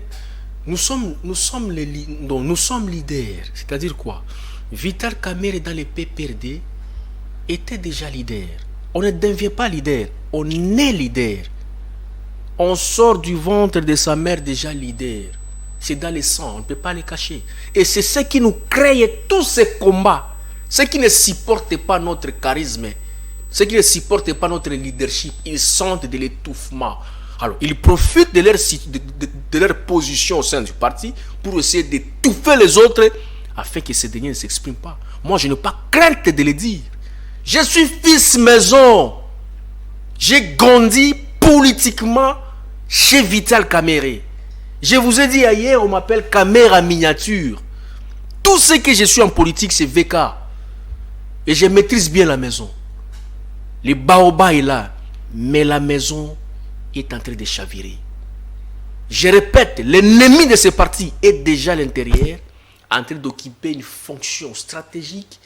nous sommes leaders. C'est-à-dire quoi? Vital Kamerhe dans les PPRD était déjà leader. On ne devient pas leader, on est leader. On sort du ventre de sa mère déjà leader. C'est dans le sang, on ne peut pas les cacher. Et c'est ce qui nous crée tous ces combats. Ceux qui ne supportent pas notre charisme, ceux qui ne supportent pas notre leadership, ils sentent de l'étouffement. Alors, ils profitent de leur position au sein du parti pour essayer d'étouffer les autres afin que ces derniers ne s'expriment pas. Moi, je n'ai pas crainte de le dire. Je suis fils maison. J'ai grandi politiquement chez Vital Kamerhe. Je vous ai dit hier, on m'appelle Kamerhe en miniature. Tout ce que je suis en politique, c'est VK. Et je maîtrise bien la maison. Le baobab est là, mais la maison est en train de chavirer. Je répète, l'ennemi de ce parti est déjà à l'intérieur, en train d'occuper une fonction stratégique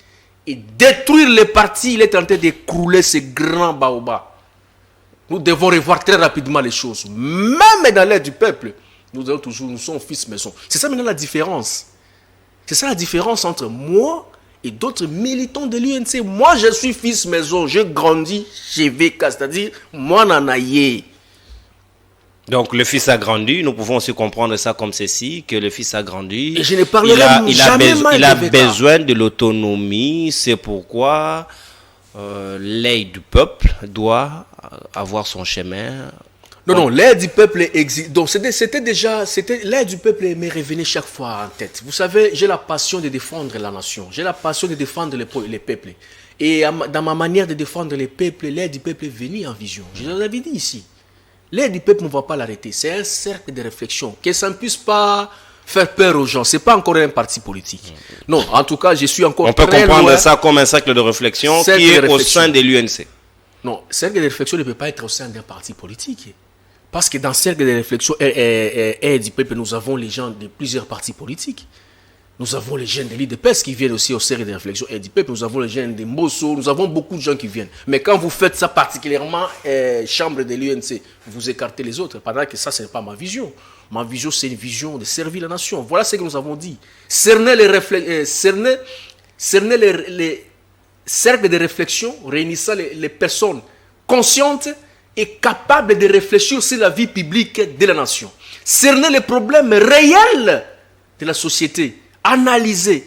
et détruire le parti. Il est en train d'écrouler ce grand baobab. Nous devons revoir très rapidement les choses. Même dans l'aide du peuple, nous sommes fils maison. C'est ça maintenant la différence. C'est ça la différence entre moi et d'autres militants de l'UNC. Moi, je suis fils maison. J'ai grandi chez VK, c'est-à-dire moi, nanaye. Donc le fils a grandi, nous pouvons aussi comprendre ça comme ceci, que le fils a grandi. Et je ne parlerai jamais mal il a de VK. besoin de l'autonomie, c'est pourquoi l'œil du peuple doit avoir son chemin. Non, l'aide du peuple existe. Donc l'aide du peuple me revenait chaque fois en tête. Vous savez, j'ai la passion de défendre la nation. J'ai la passion de défendre les peuples. Et dans ma manière de défendre les peuples, l'aide du peuple est venue en vision. Je vous l'avais dit ici. L'aide du peuple, on ne va pas l'arrêter. C'est un cercle de réflexion. Que ça ne puisse pas faire peur aux gens. Ce n'est pas encore un parti politique. Non, en tout cas, je suis encore très loin. On peut comprendre ça comme un cercle de réflexion qui est au sein de l'UNC. Non, cercle de réflexion ne peut pas être au sein d'un parti politique. Parce que dans le cercle de réflexion et du peuple, nous avons les gens de plusieurs partis politiques. Nous avons les jeunes de l'IDPS qui viennent aussi au cercle de réflexion et du peuple. Nous avons les jeunes de Mosso. Nous avons beaucoup de gens qui viennent. Mais quand vous faites ça particulièrement, chambre de l'UNC, vous écartez les autres. Pendant que ça, ce n'est pas ma vision. Ma vision, c'est une vision de servir la nation. Voilà ce que nous avons dit. Cerner les cercles de réflexion réunissant les personnes conscientes et capables de réfléchir sur la vie publique de la nation. Cerner les problèmes réels de la société, analyser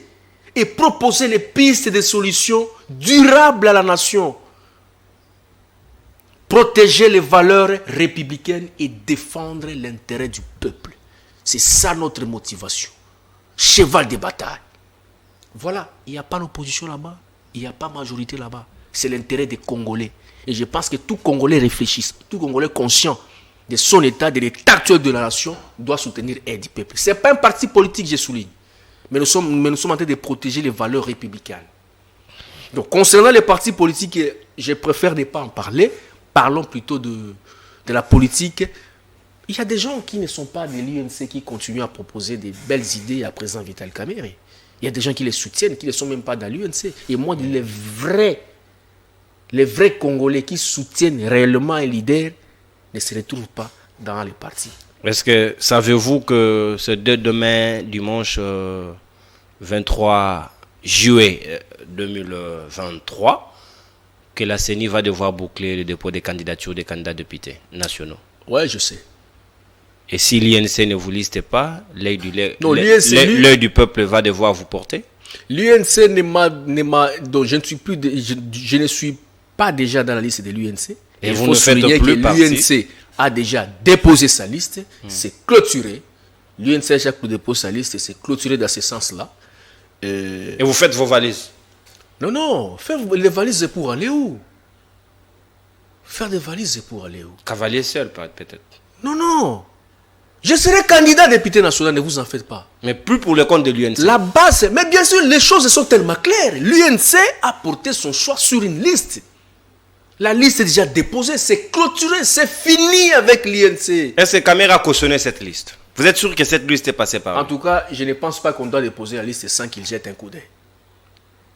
et proposer les pistes de solutions durables à la nation. Protéger les valeurs républicaines et défendre l'intérêt du peuple. C'est ça notre motivation. Cheval de bataille. Voilà, il n'y a pas l'opposition là-bas, il n'y a pas majorité là-bas. C'est l'intérêt des Congolais. Et je pense que tout Congolais réfléchisse, tout Congolais conscient de son état, de l'état actuel de la nation, doit soutenir l'aide du peuple. Ce n'est pas un parti politique, je souligne. Mais nous sommes en train de protéger les valeurs républicaines. Donc, concernant les partis politiques, je préfère ne pas en parler. Parlons plutôt de la politique. Il y a des gens qui ne sont pas de l'UNC qui continuent à proposer des belles idées à présent Vital Kamerhe. Il y a des gens qui les soutiennent, qui ne sont même pas dans l'UNC. Et moi, les vrais Congolais qui soutiennent réellement un leader ne se retrouvent pas dans les partis. Est-ce que savez-vous que c'est dès demain, dimanche 23 juillet 2023, que la CENI va devoir boucler le dépôt des candidatures des candidats députés nationaux? Ouais, je sais. Et si l'INC ne vous liste pas, l'œil du peuple va devoir vous porter? L'UNC donc je ne suis pas déjà dans la liste de l'UNC. Et vous ne faites plus partie. L'UNC a déjà déposé sa liste, c'est clôturé. L'UNC a déjà déposé sa liste, c'est clôturé dans ce sens-là. Et vous faites vos valises? Non, faire les valises pour aller où? Faire des valises pour aller où? Cavalier seul, peut-être. Non, non. Je serai candidat député national, ne vous en faites pas. Mais plus pour le compte de l'UNC. La base, mais bien sûr, les choses sont tellement claires. L'UNC a porté son choix sur une liste. La liste est déjà déposée, c'est clôturé, c'est fini avec l'UNC. Est-ce que Caméra a cautionné cette liste? Vous êtes sûr que cette liste est passée par En lui? tout cas, je ne pense pas qu'on doit déposer la liste sans qu'il jette un coup d'œil.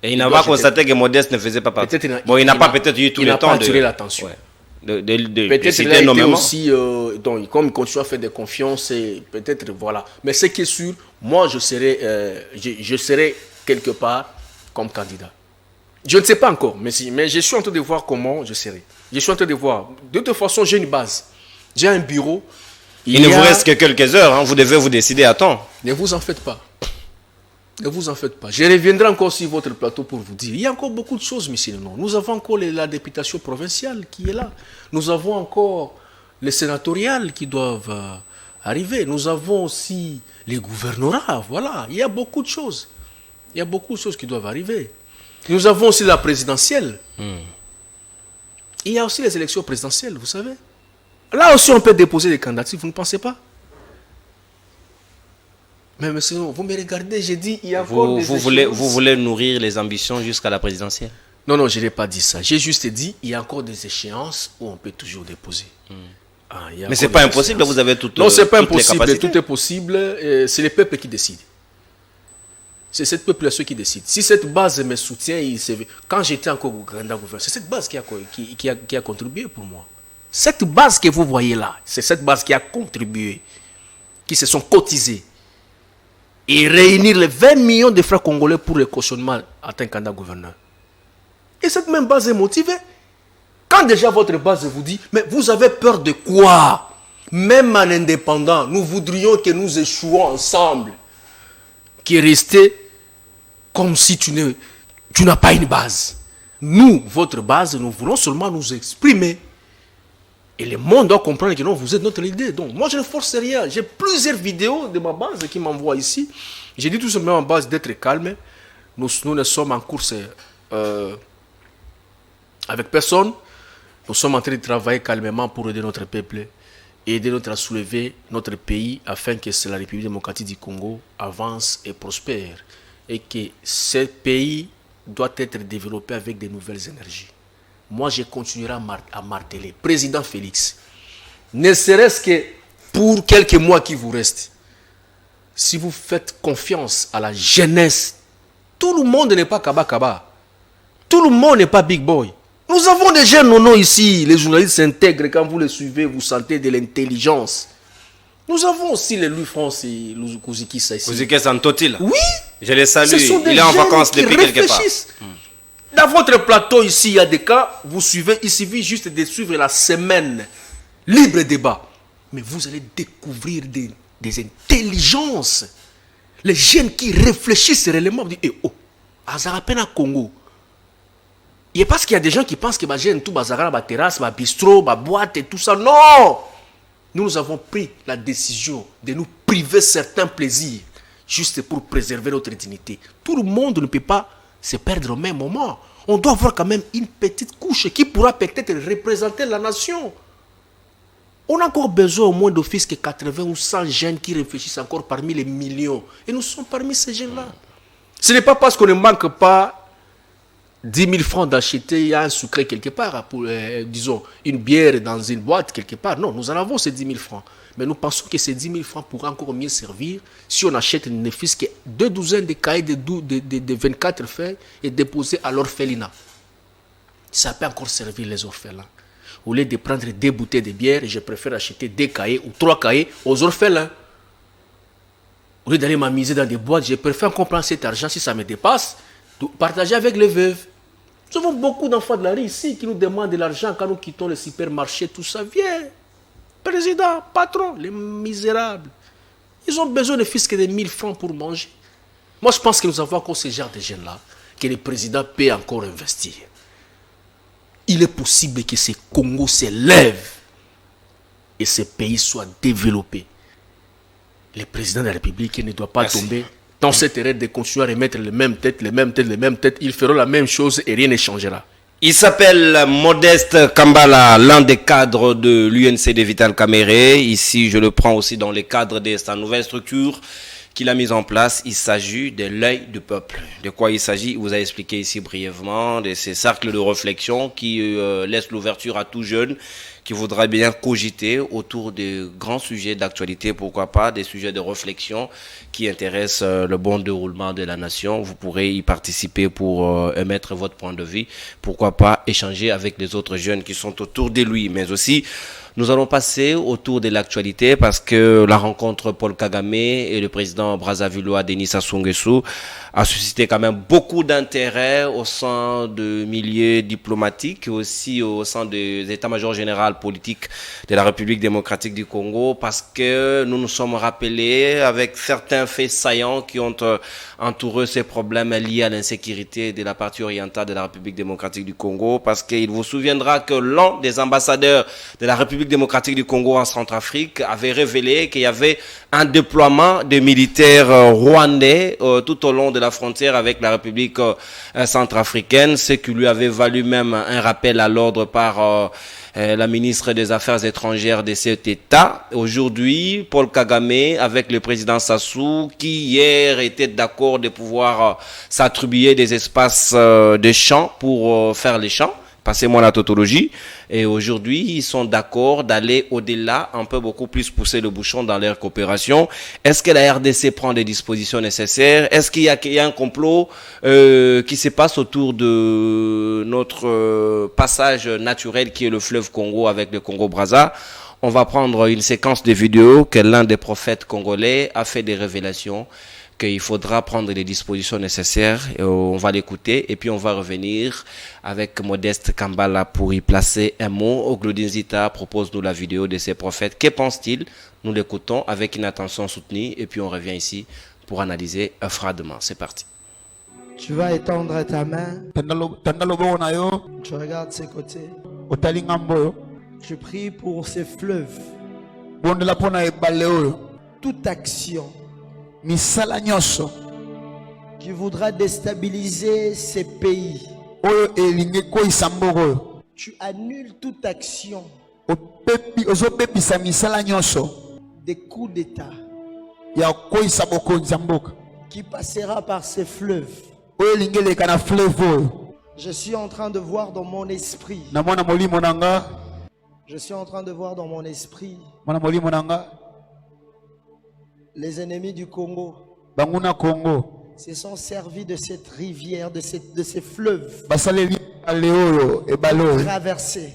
Et il n'a pas constaté que Modeste ne faisait pas partie. Bon, il n'a pas peut-être eu tout le temps de... Il n'a pas attiré l'attention. Ouais. Peut-être qu'il a été aussi, donc, comme il continue à faire des confiances, et peut-être, voilà. Mais ce qui est sûr, moi, je serai quelque part comme candidat. Je ne sais pas encore, mais je suis en train de voir comment je serai. Je suis en train de voir. De toute façon, j'ai une base. J'ai un bureau. Il ne vous reste que quelques heures, hein. Vous devez vous décider à temps. Ne vous en faites pas. Ne vous en faites pas. Je reviendrai encore sur votre plateau pour vous dire. Il y a encore beaucoup de choses, monsieur Lenon. Nous avons encore la députation provinciale qui est là. Nous avons encore les sénatoriales qui doivent arriver. Nous avons aussi les gouvernorats. Voilà. Il y a beaucoup de choses. Il y a beaucoup de choses qui doivent arriver. Nous avons aussi la présidentielle. Il y a aussi les élections présidentielles, vous savez. Là aussi, on peut déposer des candidatures, vous ne pensez pas? Mais monsieur, vous me regardez, j'ai dit, il y a encore des vous voulez nourrir les ambitions jusqu'à la présidentielle? Non, je n'ai pas dit ça. J'ai juste dit, il y a encore des échéances où on peut toujours déposer. Mais ce n'est pas impossible, vous avez toutes les capacités. Non, ce n'est pas impossible, tout est possible. C'est le peuple qui décide. C'est cette population qui décide. Si cette base me soutient, quand j'étais encore au grand gouvernement, c'est cette base qui a contribué pour moi. Cette base que vous voyez là, c'est cette base qui a contribué, qui se sont cotisés et réunir les 20 millions de francs congolais pour le cautionnement à un candidat gouverneur. Et cette même base est motivée. Quand déjà votre base vous dit, mais vous avez peur de quoi? Même en indépendant, nous voudrions que nous échouons ensemble. Qui est resté comme si tu n'as pas une base. Nous, votre base, nous voulons seulement nous exprimer. Et le monde doit comprendre que non, vous êtes notre idée. Donc, moi, je ne force rien. J'ai plusieurs vidéos de ma base qui m'envoient ici. J'ai dit tout simplement en base d'être calme. Nous ne sommes en course avec personne. Nous sommes en train de travailler calmement pour aider notre peuple, aider à soulever notre pays afin que la République démocratique du Congo avance et prospère. Et que ce pays doit être développé avec de nouvelles énergies. Moi, je continuerai à marteler. Président Félix, ne serait-ce que pour quelques mois qui vous restent, si vous faites confiance à la jeunesse, tout le monde n'est pas Kaba. Tout le monde n'est pas Big Boy. Nous avons des jeunes nonos ici. Les journalistes s'intègrent. Quand vous les suivez, vous sentez de l'intelligence. Nous avons aussi les Louis France et les Kouzikissa ici. Kouzikissa Ntoti, oui. Je les salue. Il est en vacances depuis quelque part. Dans votre plateau ici, il y a des cas, vous suivez, il suffit juste de suivre la semaine libre débat. Mais vous allez découvrir des intelligences. Les jeunes qui réfléchissent réellement, disent, oh, Azarapena Congo. Et parce qu'il y a des gens qui pensent que les jeunes, tout Bazara, la terrasse, la bistrot, la boîte et tout ça. Non! Nous avons pris la décision de nous priver certains plaisirs juste pour préserver notre dignité. Tout le monde ne peut pas se perdre au même moment. On doit avoir quand même une petite couche qui pourra peut-être représenter la nation. On a encore besoin au moins d'office que 80 ou 100 jeunes qui réfléchissent encore parmi les millions. Et nous sommes parmi ces jeunes-là. Ce n'est pas parce qu'on ne manque pas 10 000 francs d'acheter un sucre quelque part, pour, disons, une bière dans une boîte quelque part. Non, nous en avons ces 10 000 francs. Mais nous pensons que ces 10 000 francs pourraient encore mieux servir si on achète ne fût-ce que 2 douzaines de cahiers de 24 feuilles et déposer à l'orphelinat. Ça peut encore servir les orphelins. Au lieu de prendre 2 bouteilles de bière, je préfère acheter 2 cahiers ou 3 cahiers aux orphelins. Au lieu d'aller m'amuser dans des boîtes, je préfère encore prendre cet argent, si ça me dépasse, de partager avec les veuves. Nous avons beaucoup d'enfants de la rue ici qui nous demandent de l'argent quand nous quittons le supermarché, tout ça. Viens, président, patron, les misérables. Ils ont besoin de fils que de 1000 francs pour manger. Moi, je pense que nous avons encore ce genre de jeunes-là, que le président peut encore investir. Il est possible que ce Congo se lève et ce pays soit développé. Le président de la République ne doit pas tomber dans cette erreur de continuer à remettre les mêmes têtes. Ils feront la même chose et rien ne changera. Il s'appelle Modeste Kambala, l'un des cadres de l'UNC de Vital Kamere. Ici, je le prends aussi dans les cadres de sa nouvelle structure qu'il a mise en place. Il s'agit de l'œil du peuple. De quoi il s'agit? Il vous a expliqué ici brièvement de ces cercles de réflexion qui laissent l'ouverture à tout jeune qui voudra bien cogiter autour de grands sujets d'actualité, pourquoi pas, des sujets de réflexion qui intéressent le bon déroulement de la nation. Vous pourrez y participer pour émettre votre point de vue, pourquoi pas échanger avec les autres jeunes qui sont autour de lui, mais aussi nous allons passer autour de l'actualité parce que la rencontre Paul Kagame et le président brazzavillois Denis Sassou Nguesso a suscité quand même beaucoup d'intérêt au sein de milieux diplomatiques et aussi au sein des états-majors généraux politiques de la République démocratique du Congo parce que nous nous sommes rappelés avec certains faits saillants qui ont entouré ces problèmes liés à l'insécurité de la partie orientale de la République démocratique du Congo parce qu'il vous souviendra que l'un des ambassadeurs de la République démocratique du Congo en Centrafrique avait révélé qu'il y avait un déploiement de militaires rwandais tout au long de la frontière avec la République centrafricaine, ce qui lui avait valu même un rappel à l'ordre par la ministre des Affaires étrangères de cet État. Aujourd'hui, Paul Kagame avec le président Sassou, qui hier était d'accord de pouvoir s'attribuer des espaces de champs pour faire les champs. Passez-moi la tautologie. Et aujourd'hui, ils sont d'accord d'aller au-delà, un peu beaucoup plus pousser le bouchon dans leur coopération. Est-ce que la RDC prend des dispositions nécessaires? Est-ce qu'il y a un complot qui se passe autour de notre passage naturel qui est le fleuve Congo avec le Congo-Brazza? On va prendre une séquence de vidéos que l'un des prophètes congolais a fait des révélations qu'il faudra prendre les dispositions nécessaires. Et on va l'écouter et puis on va revenir avec Modeste Kambala pour y placer un mot. Ogloudin Zita propose-nous la vidéo de ces prophètes. Que pense-t-il? Nous l'écoutons avec une attention soutenue et puis on revient ici pour analyser froidement. C'est parti. Tu vas étendre ta main. Tu regardes ses côtés. Tu pries pour ces fleuves. Toute action qui voudra déstabiliser ces pays, tu annules toute action des coups d'État qui passera par ces fleuves. Je suis en train de voir dans mon esprit. Je suis en train de voir dans mon esprit les ennemis du Congo se sont servis de cette rivière, de ces fleuves pour traverser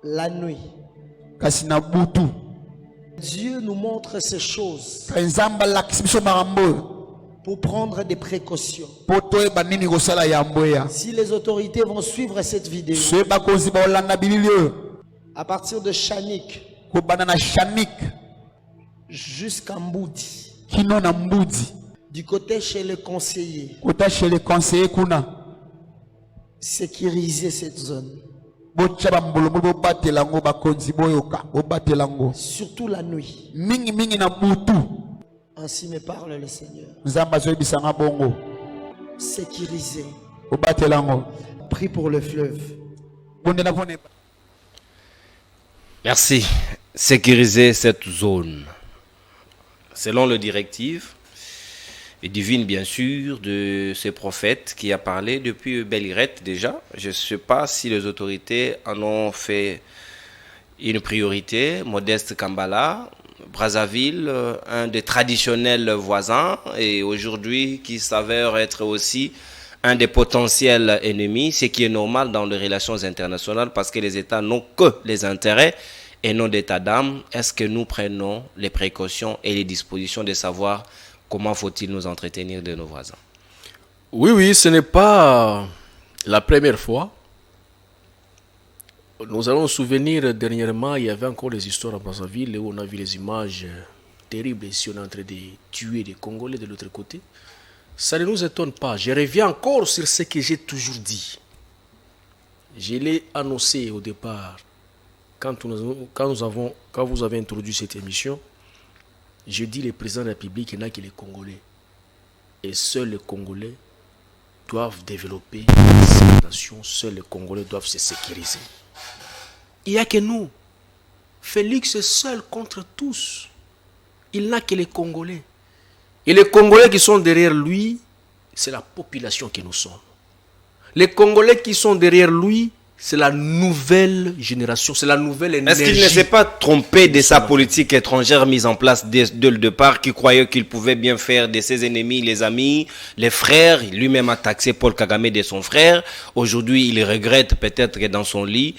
la nuit. Dieu nous montre ces choses pour prendre des précautions. Si les autorités vont suivre cette vidéo, à partir de Chanik jusqu'à Mboudi, du côté chez les conseillers, sécuriser cette zone. Surtout la nuit. Ainsi me parle le Seigneur. Sécuriser. Prie pour le fleuve. Merci. Sécuriser cette zone. Selon le directive et divine bien sûr de ces prophètes qui a parlé depuis Belirette déjà. Je ne sais pas si les autorités en ont fait une priorité. Modeste Kambala, Brazzaville, un des traditionnels voisins et aujourd'hui qui s'avère être aussi un des potentiels ennemis, ce qui est normal dans les relations internationales parce que les États n'ont que les intérêts et non d'état d'âme. Est-ce que nous prenons les précautions et les dispositions de savoir comment faut-il nous entretenir de nos voisins? Oui, ce n'est pas la première fois. Nous allons nous souvenir dernièrement, il y avait encore des histoires à Brazzaville où on a vu les images terribles ici, on est en train de tuer des Congolais de l'autre côté. Ça ne nous étonne pas. Je reviens encore sur ce que j'ai toujours dit. Je l'ai annoncé au départ. Quand vous avez introduit cette émission, je dis le président de la République n'a que les Congolais. Et seuls les Congolais doivent développer cette nation. Seuls les Congolais doivent se sécuriser. Il n'y a que nous. Félix est seul contre tous. Il n'a que les Congolais. Et les Congolais qui sont derrière lui, c'est la population que nous sommes. Les Congolais qui sont derrière lui, c'est la nouvelle génération, c'est la nouvelle énergie. Est-ce qu'il ne s'est pas trompé de sa politique étrangère mise en place dès le départ, qui croyait qu'il pouvait bien faire de ses ennemis les amis, les frères? Lui-même a taxé Paul Kagame de son frère. Aujourd'hui, il regrette peut-être dans son lit,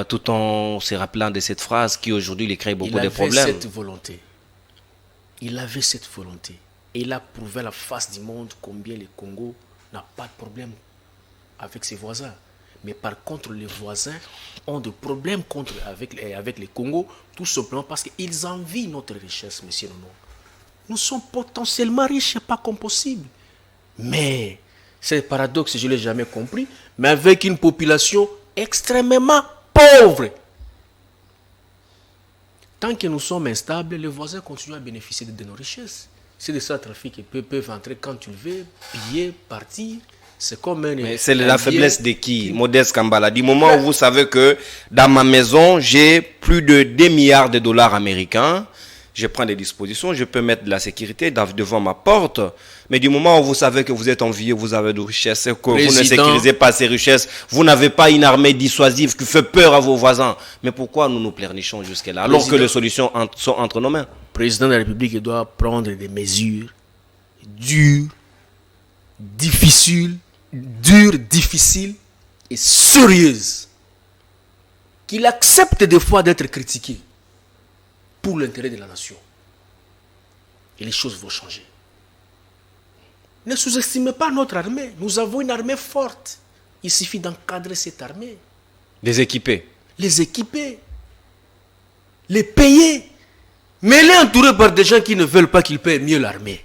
tout en se rappelant de cette phrase qui aujourd'hui lui crée beaucoup de problèmes. Il avait cette volonté. Il avait cette volonté. Et il a prouvé à la face du monde combien le Congo n'a pas de problème avec ses voisins. Mais par contre, les voisins ont des problèmes avec les Congo, tout simplement parce qu'ils envient notre richesse, monsieur Nono. Nous sommes potentiellement riches, pas comme possible. Mais, c'est le paradoxe, je ne l'ai jamais compris, mais avec une population extrêmement pauvre. Tant que nous sommes instables, les voisins continuent à bénéficier de nos richesses. C'est de ça, trafic, ils peuvent entrer quand ils veulent, piller, partir. C'est comme mais c'est la faiblesse de qui? Modeste Kambala. Du moment où vous savez que dans ma maison, j'ai plus de 2 milliards de dollars américains, je prends des dispositions, je peux mettre de la sécurité devant ma porte. Mais du moment où vous savez que vous êtes envié, vous avez de richesses, que vous ne sécurisez pas ces richesses, vous n'avez pas une armée dissuasive qui fait peur à vos voisins. Mais pourquoi nous nous pleurnichons jusque-là, alors que les solutions sont entre nos mains? Le président de la République doit prendre des mesures dures, difficiles et sérieuses. Qu'il accepte des fois d'être critiqué pour l'intérêt de la nation. Et les choses vont changer. Ne sous-estimez pas notre armée. Nous avons une armée forte. Il suffit d'encadrer cette armée. Les équiper. Les équiper. Les payer. Mais les entourer par des gens qui ne veulent pas qu'ils paient mieux l'armée.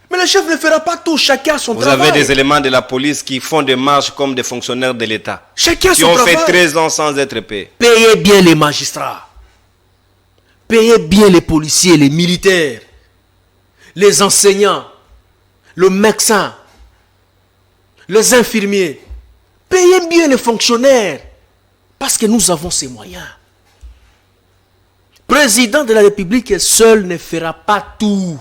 Mais le chef ne fera pas tout. Chacun a son travail. Vous avez des éléments de la police qui font des marches comme des fonctionnaires de l'État. Chacun a son travail. Qui ont fait 13 ans sans être payés. Payez bien les magistrats. Payez bien les policiers, les militaires, les enseignants, le médecin, les infirmiers. Payez bien les fonctionnaires. Parce que nous avons ces moyens. Président de la République seul ne fera pas tout.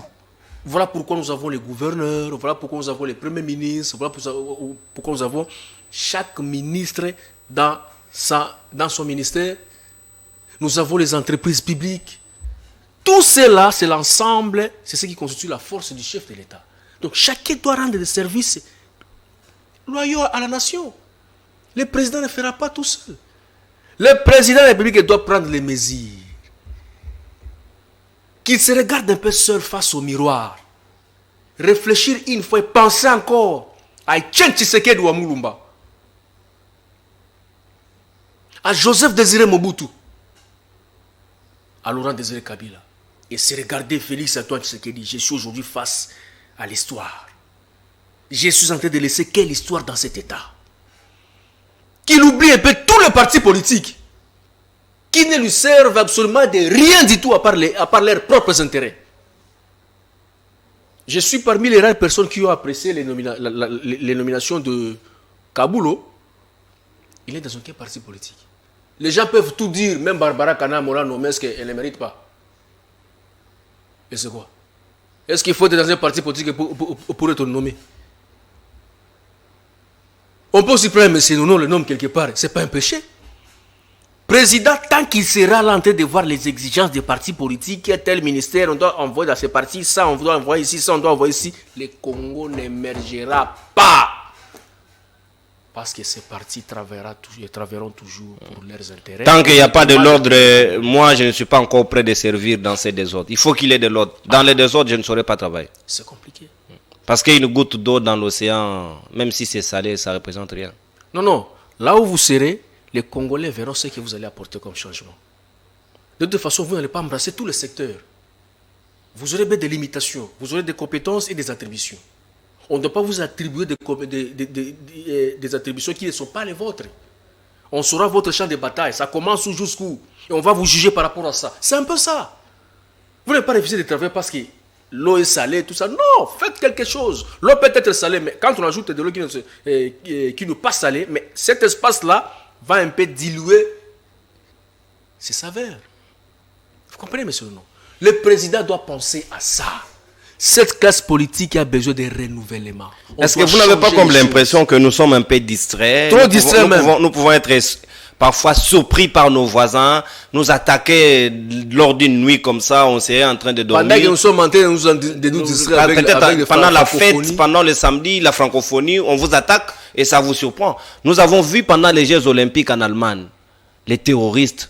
Voilà pourquoi nous avons les gouverneurs, voilà pourquoi nous avons les premiers ministres, voilà pourquoi nous avons chaque ministre dans son ministère. Nous avons les entreprises publiques. Tout cela, c'est l'ensemble, c'est ce qui constitue la force du chef de l'État. Donc chacun doit rendre des services loyaux à la nation. Le président ne fera pas tout seul. Le président de la République doit prendre les mesures. Qu'il se regarde un peu seul face au miroir. Réfléchir une fois et penser encore à Etienne Tshisekedi ou à Mulumba. À Joseph Désiré Mobutu. À Laurent Désiré Kabila. Et se regarder Félix Antoine Tshisekedi. Je suis aujourd'hui face à l'histoire. Je suis en train de laisser quelle histoire dans cet état? Qu'il oublie un peu tous les partis politiques qui ne lui servent absolument de rien du tout à part leurs propres intérêts. Je suis parmi les rares personnes qui ont apprécié les nominations de Kaboulo. Il est dans aucun parti politique. Les gens peuvent tout dire, même Barbara Kanamora nommée, est-ce qu'elle ne mérite pas? Et c'est quoi? Est-ce qu'il faut être dans un parti politique pour être nommé? On peut aussi prendre M. Nono le nom quelque part, c'est pas un péché. Président, tant qu'il sera là en train de voir les exigences des partis politiques, tel ministère, on doit envoyer dans ces partis, ça on doit envoyer ici, ça on doit envoyer ici, le Congo n'émergera pas. Parce que ces partis travailleront toujours pour leurs intérêts. Tant qu'il n'y a pas de l'ordre, moi je ne suis pas encore prêt de servir dans ces désordres. Il faut qu'il y ait de l'ordre. Dans les désordres, je ne saurais pas travailler. C'est compliqué. Parce qu'une goutte d'eau dans l'océan, même si c'est salé, ça ne représente rien. Non. Là où vous serez, les Congolais verront ce que vous allez apporter comme changement. De toute façon, vous n'allez pas embrasser tous les secteurs. Vous aurez bien des limitations, vous aurez des compétences et des attributions. On ne doit pas vous attribuer des attributions qui ne sont pas les vôtres. On saura votre champ de bataille, ça commence jusqu'où. Et on va vous juger par rapport à ça. C'est un peu ça. Vous n'avez pas refusé de travailler parce que l'eau est salée, tout ça. Non, faites quelque chose. L'eau peut être salée, mais quand on ajoute de l'eau qui n'est pas salée, mais cet espace-là va un peu diluer ses saveurs. Vous comprenez, monsieur le nom? Le président doit penser à ça. Cette classe politique a besoin de renouvellement. Est-ce que vous n'avez pas comme l'impression que nous sommes un peu distraits? Trop distraits même. Nous pouvons être parfois surpris par nos voisins, nous attaquer lors d'une nuit comme ça, on serait en train de dormir. Pendant que nous sommes en train de nous distraire avec pendant la fête, pendant le samedi, la francophonie, on vous attaque et ça vous surprend. Nous avons vu pendant les Jeux olympiques en Allemagne, les terroristes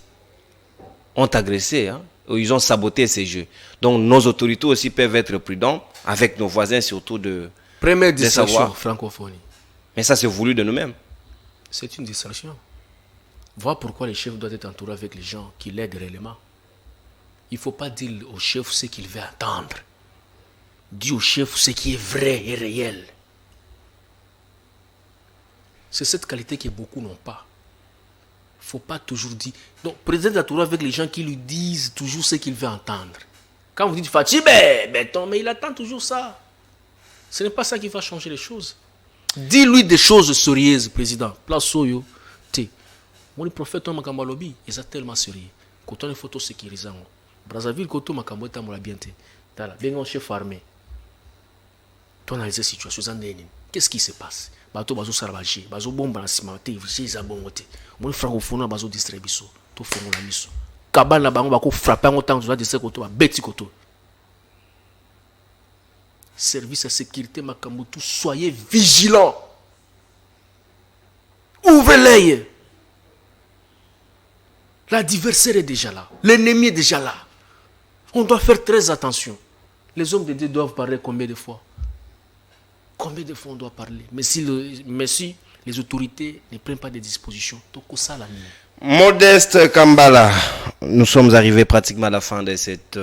ont agressé, hein? Ils ont saboté ces jeux. Donc nos autorités aussi peuvent être prudents avec nos voisins, surtout de première distraction, francophonie. Mais ça c'est voulu de nous-mêmes. C'est une distraction. Voilà pourquoi le chef doit être entouré avec les gens qui l'aident réellement. Il ne faut pas dire au chef ce qu'il veut entendre. Dis au chef ce qui est vrai et réel. C'est cette qualité que beaucoup n'ont pas. Il ne faut pas toujours dire. Donc, président entouré avec les gens qui lui disent toujours ce qu'il veut entendre. Quand vous dites Fatih, mais il attend toujours ça. Ce n'est pas ça qui va changer les choses. Dis-lui des choses sérieuses, président. Place au yo. Mon prophète makambo lobby, ils sont tellement sérieux. Quand on est photo sécurisant, Brazzaville koto makambo ta mola bien te. Tala, bengon chef armé. Toi analyser situation zandeni. Qu'est-ce qui se passe? Bato bazo sarbaji, bazo bomba na simate, visi za bongote. Mon francophone bazo distribution, to fongola miso. Kabana bango bako frapper en temps de ce koto ba beti koto. Service à sécurité makambo tout, soyez vigilants. Ouvrez l'œil. L'adversaire est déjà là. L'ennemi est déjà là. On doit faire très attention. Les hommes de Dieu doivent parler combien de fois? Combien de fois on doit parler? Mais si les autorités ne prennent pas des dispositions, donc ça la nuit. Modeste Kambala, nous sommes arrivés pratiquement à la fin de cette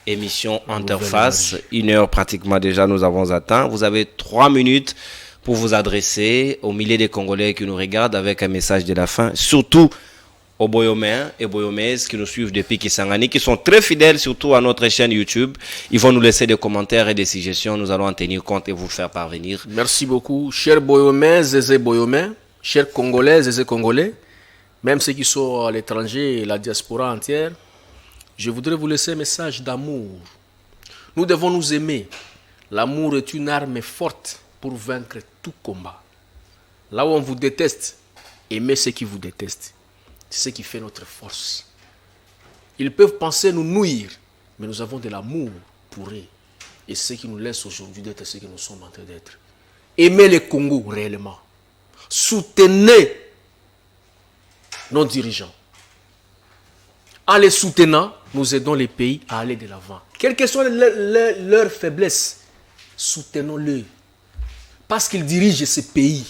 émission Interface. 1 heure pratiquement déjà nous avons atteint. Vous avez 3 minutes pour vous adresser aux milliers de Congolais qui nous regardent avec un message de la fin. Surtout aux Boyomais et Boyomaises qui nous suivent depuis Kisangani, qui sont très fidèles surtout à notre chaîne YouTube. Ils vont nous laisser des commentaires et des suggestions. Nous allons en tenir compte et vous faire parvenir. Merci beaucoup. Chers Boyomaises et Boyomais, chers Congolaises et Congolais, même ceux qui sont à l'étranger et la diaspora entière, je voudrais vous laisser un message d'amour. Nous devons nous aimer. L'amour est une arme forte pour vaincre tout combat. Là où on vous déteste, aimez ceux qui vous détestent. C'est ce qui fait notre force. Ils peuvent penser nous nuire, mais nous avons de l'amour pour eux. Et ce qui nous laisse aujourd'hui d'être ce que nous sommes en train d'être. Aimez le Congo réellement. Soutenez nos dirigeants. En les soutenant, nous aidons les pays à aller de l'avant. Quelles que soient leurs faiblesses, soutenons-les. Parce qu'ils dirigent ce pays.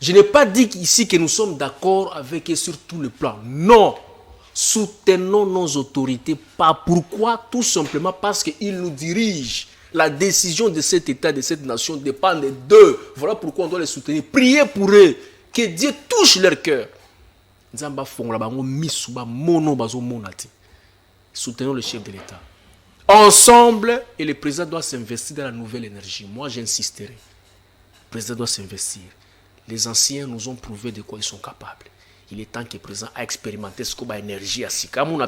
Je n'ai pas dit ici que nous sommes d'accord avec eux sur tout le plan. Non. Soutenons nos autorités. Pas pourquoi? Tout simplement parce qu'ils nous dirigent. La décision de cet État, de cette nation dépend d'eux. Voilà pourquoi on doit les soutenir. Priez pour eux. Que Dieu touche leur cœur. Soutenons le chef de l'État. Ensemble, et le président doit s'investir dans la nouvelle énergie. Moi, j'insisterai. Le président doit s'investir. Les anciens nous ont prouvé de quoi ils sont capables. Il est temps que le président a expérimenté ce qu'on a énergie à Sika. Nous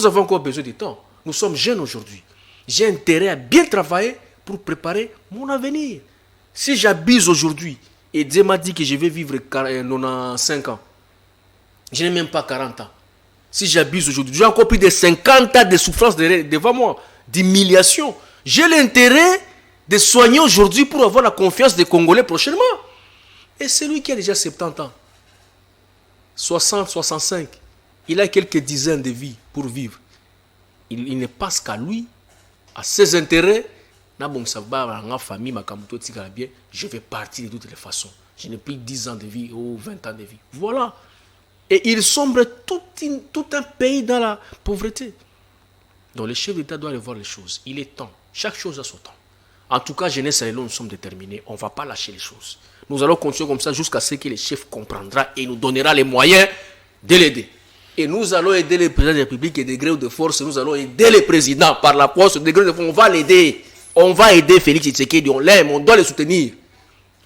avons encore besoin de temps. Nous sommes jeunes aujourd'hui. J'ai intérêt à bien travailler pour préparer mon avenir. Si j'abuse aujourd'hui, et Dieu m'a dit que je vais vivre 95 ans, je n'ai même pas 40 ans. Si j'abuse aujourd'hui, j'ai encore plus de 50 ans de souffrance devant moi, d'humiliation. J'ai l'intérêt de soigner aujourd'hui pour avoir la confiance des Congolais prochainement. Et celui qui a déjà 70 ans, 60, 65, il a quelques dizaines de vies pour vivre. Il ne passe qu'à lui, à ses intérêts. Je vais partir de toutes les façons. Je n'ai plus 10 ans de vie ou 20 ans de vie. Voilà. Et il sombre tout un pays dans la pauvreté. Donc le chef d'État doit aller voir les choses. Il est temps. Chaque chose a son temps. En tout cas, jeunesse et nous sommes déterminés. On ne va pas lâcher les choses. Nous allons continuer comme ça jusqu'à ce que le chef comprendra et nous donnera les moyens de l'aider. Et nous allons aider le président de la République et des gré de force. Nous allons aider le président par la force, degré de force. On va l'aider. On va aider Félix Tshisekedi. On l'aime. On doit le soutenir.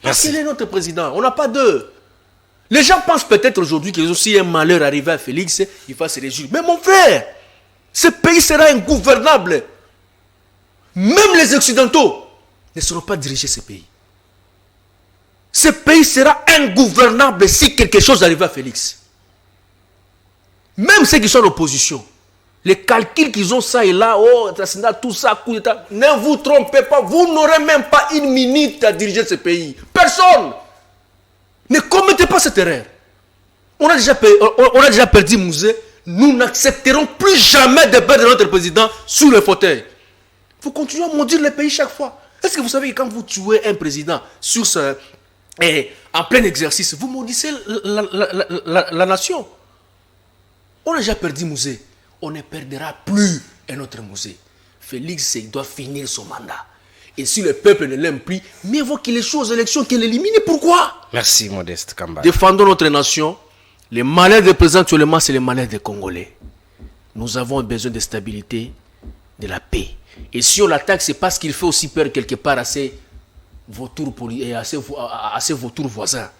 Parce qu'il est notre président. On n'a pas deux. Les gens pensent peut-être aujourd'hui que si un malheur arrivé à Félix, il va se réjouir. Mais mon frère, ce pays sera ingouvernable. Même les Occidentaux ne sauront pas diriger ce pays. Ce pays sera ingouvernable si quelque chose arrive à Félix. Même ceux qui sont en opposition, les calculs qu'ils ont ça et là, oh, tout ça, coup d'état, ne vous trompez pas, vous n'aurez même pas une minute à diriger ce pays. Personne. Ne commettez pas cette erreur. On a déjà perdu Mouzé. Nous n'accepterons plus jamais de perdre notre président sur le fauteuil. Vous continuez à maudire le pays chaque fois. Est-ce que vous savez que quand vous tuez un président sur en plein exercice, vous maudissez la nation? On a déjà perdu Mouzé. On ne perdra plus un autre Mouzé. Félix doit finir son mandat. Et si le peuple ne l'aime plus, mieux vaut qu'il échoue aux élections qu'il l'élimine. Pourquoi? Merci, Modeste Kambala. Défendons notre nation. Les malheurs des présidents actuellement, c'est les malheurs des Congolais. Nous avons besoin de stabilité, de la paix. Et si on l'attaque, c'est parce qu'il fait aussi peur quelque part à ses vautours voisins.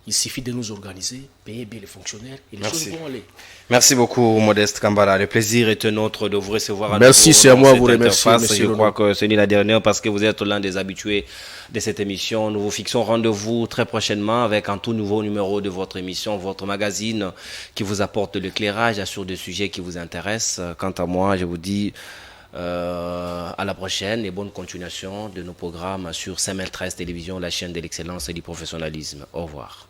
Il suffit de nous organiser, payer bien les fonctionnaires et les choses vont aller. Merci beaucoup, Modeste Kambala. Le plaisir est un autre de vous recevoir. Merci, c'est à moi vous remercier. Je crois que ce n'est la dernière parce que vous êtes l'un des habitués de cette émission. Nous vous fixons rendez-vous très prochainement avec un tout nouveau numéro de votre émission, votre magazine qui vous apporte de l'éclairage sur des sujets qui vous intéressent. Quant à moi, je vous dis à la prochaine et bonne continuation de nos programmes sur CML13 Télévision, la chaîne de l'excellence et du professionnalisme. Au revoir.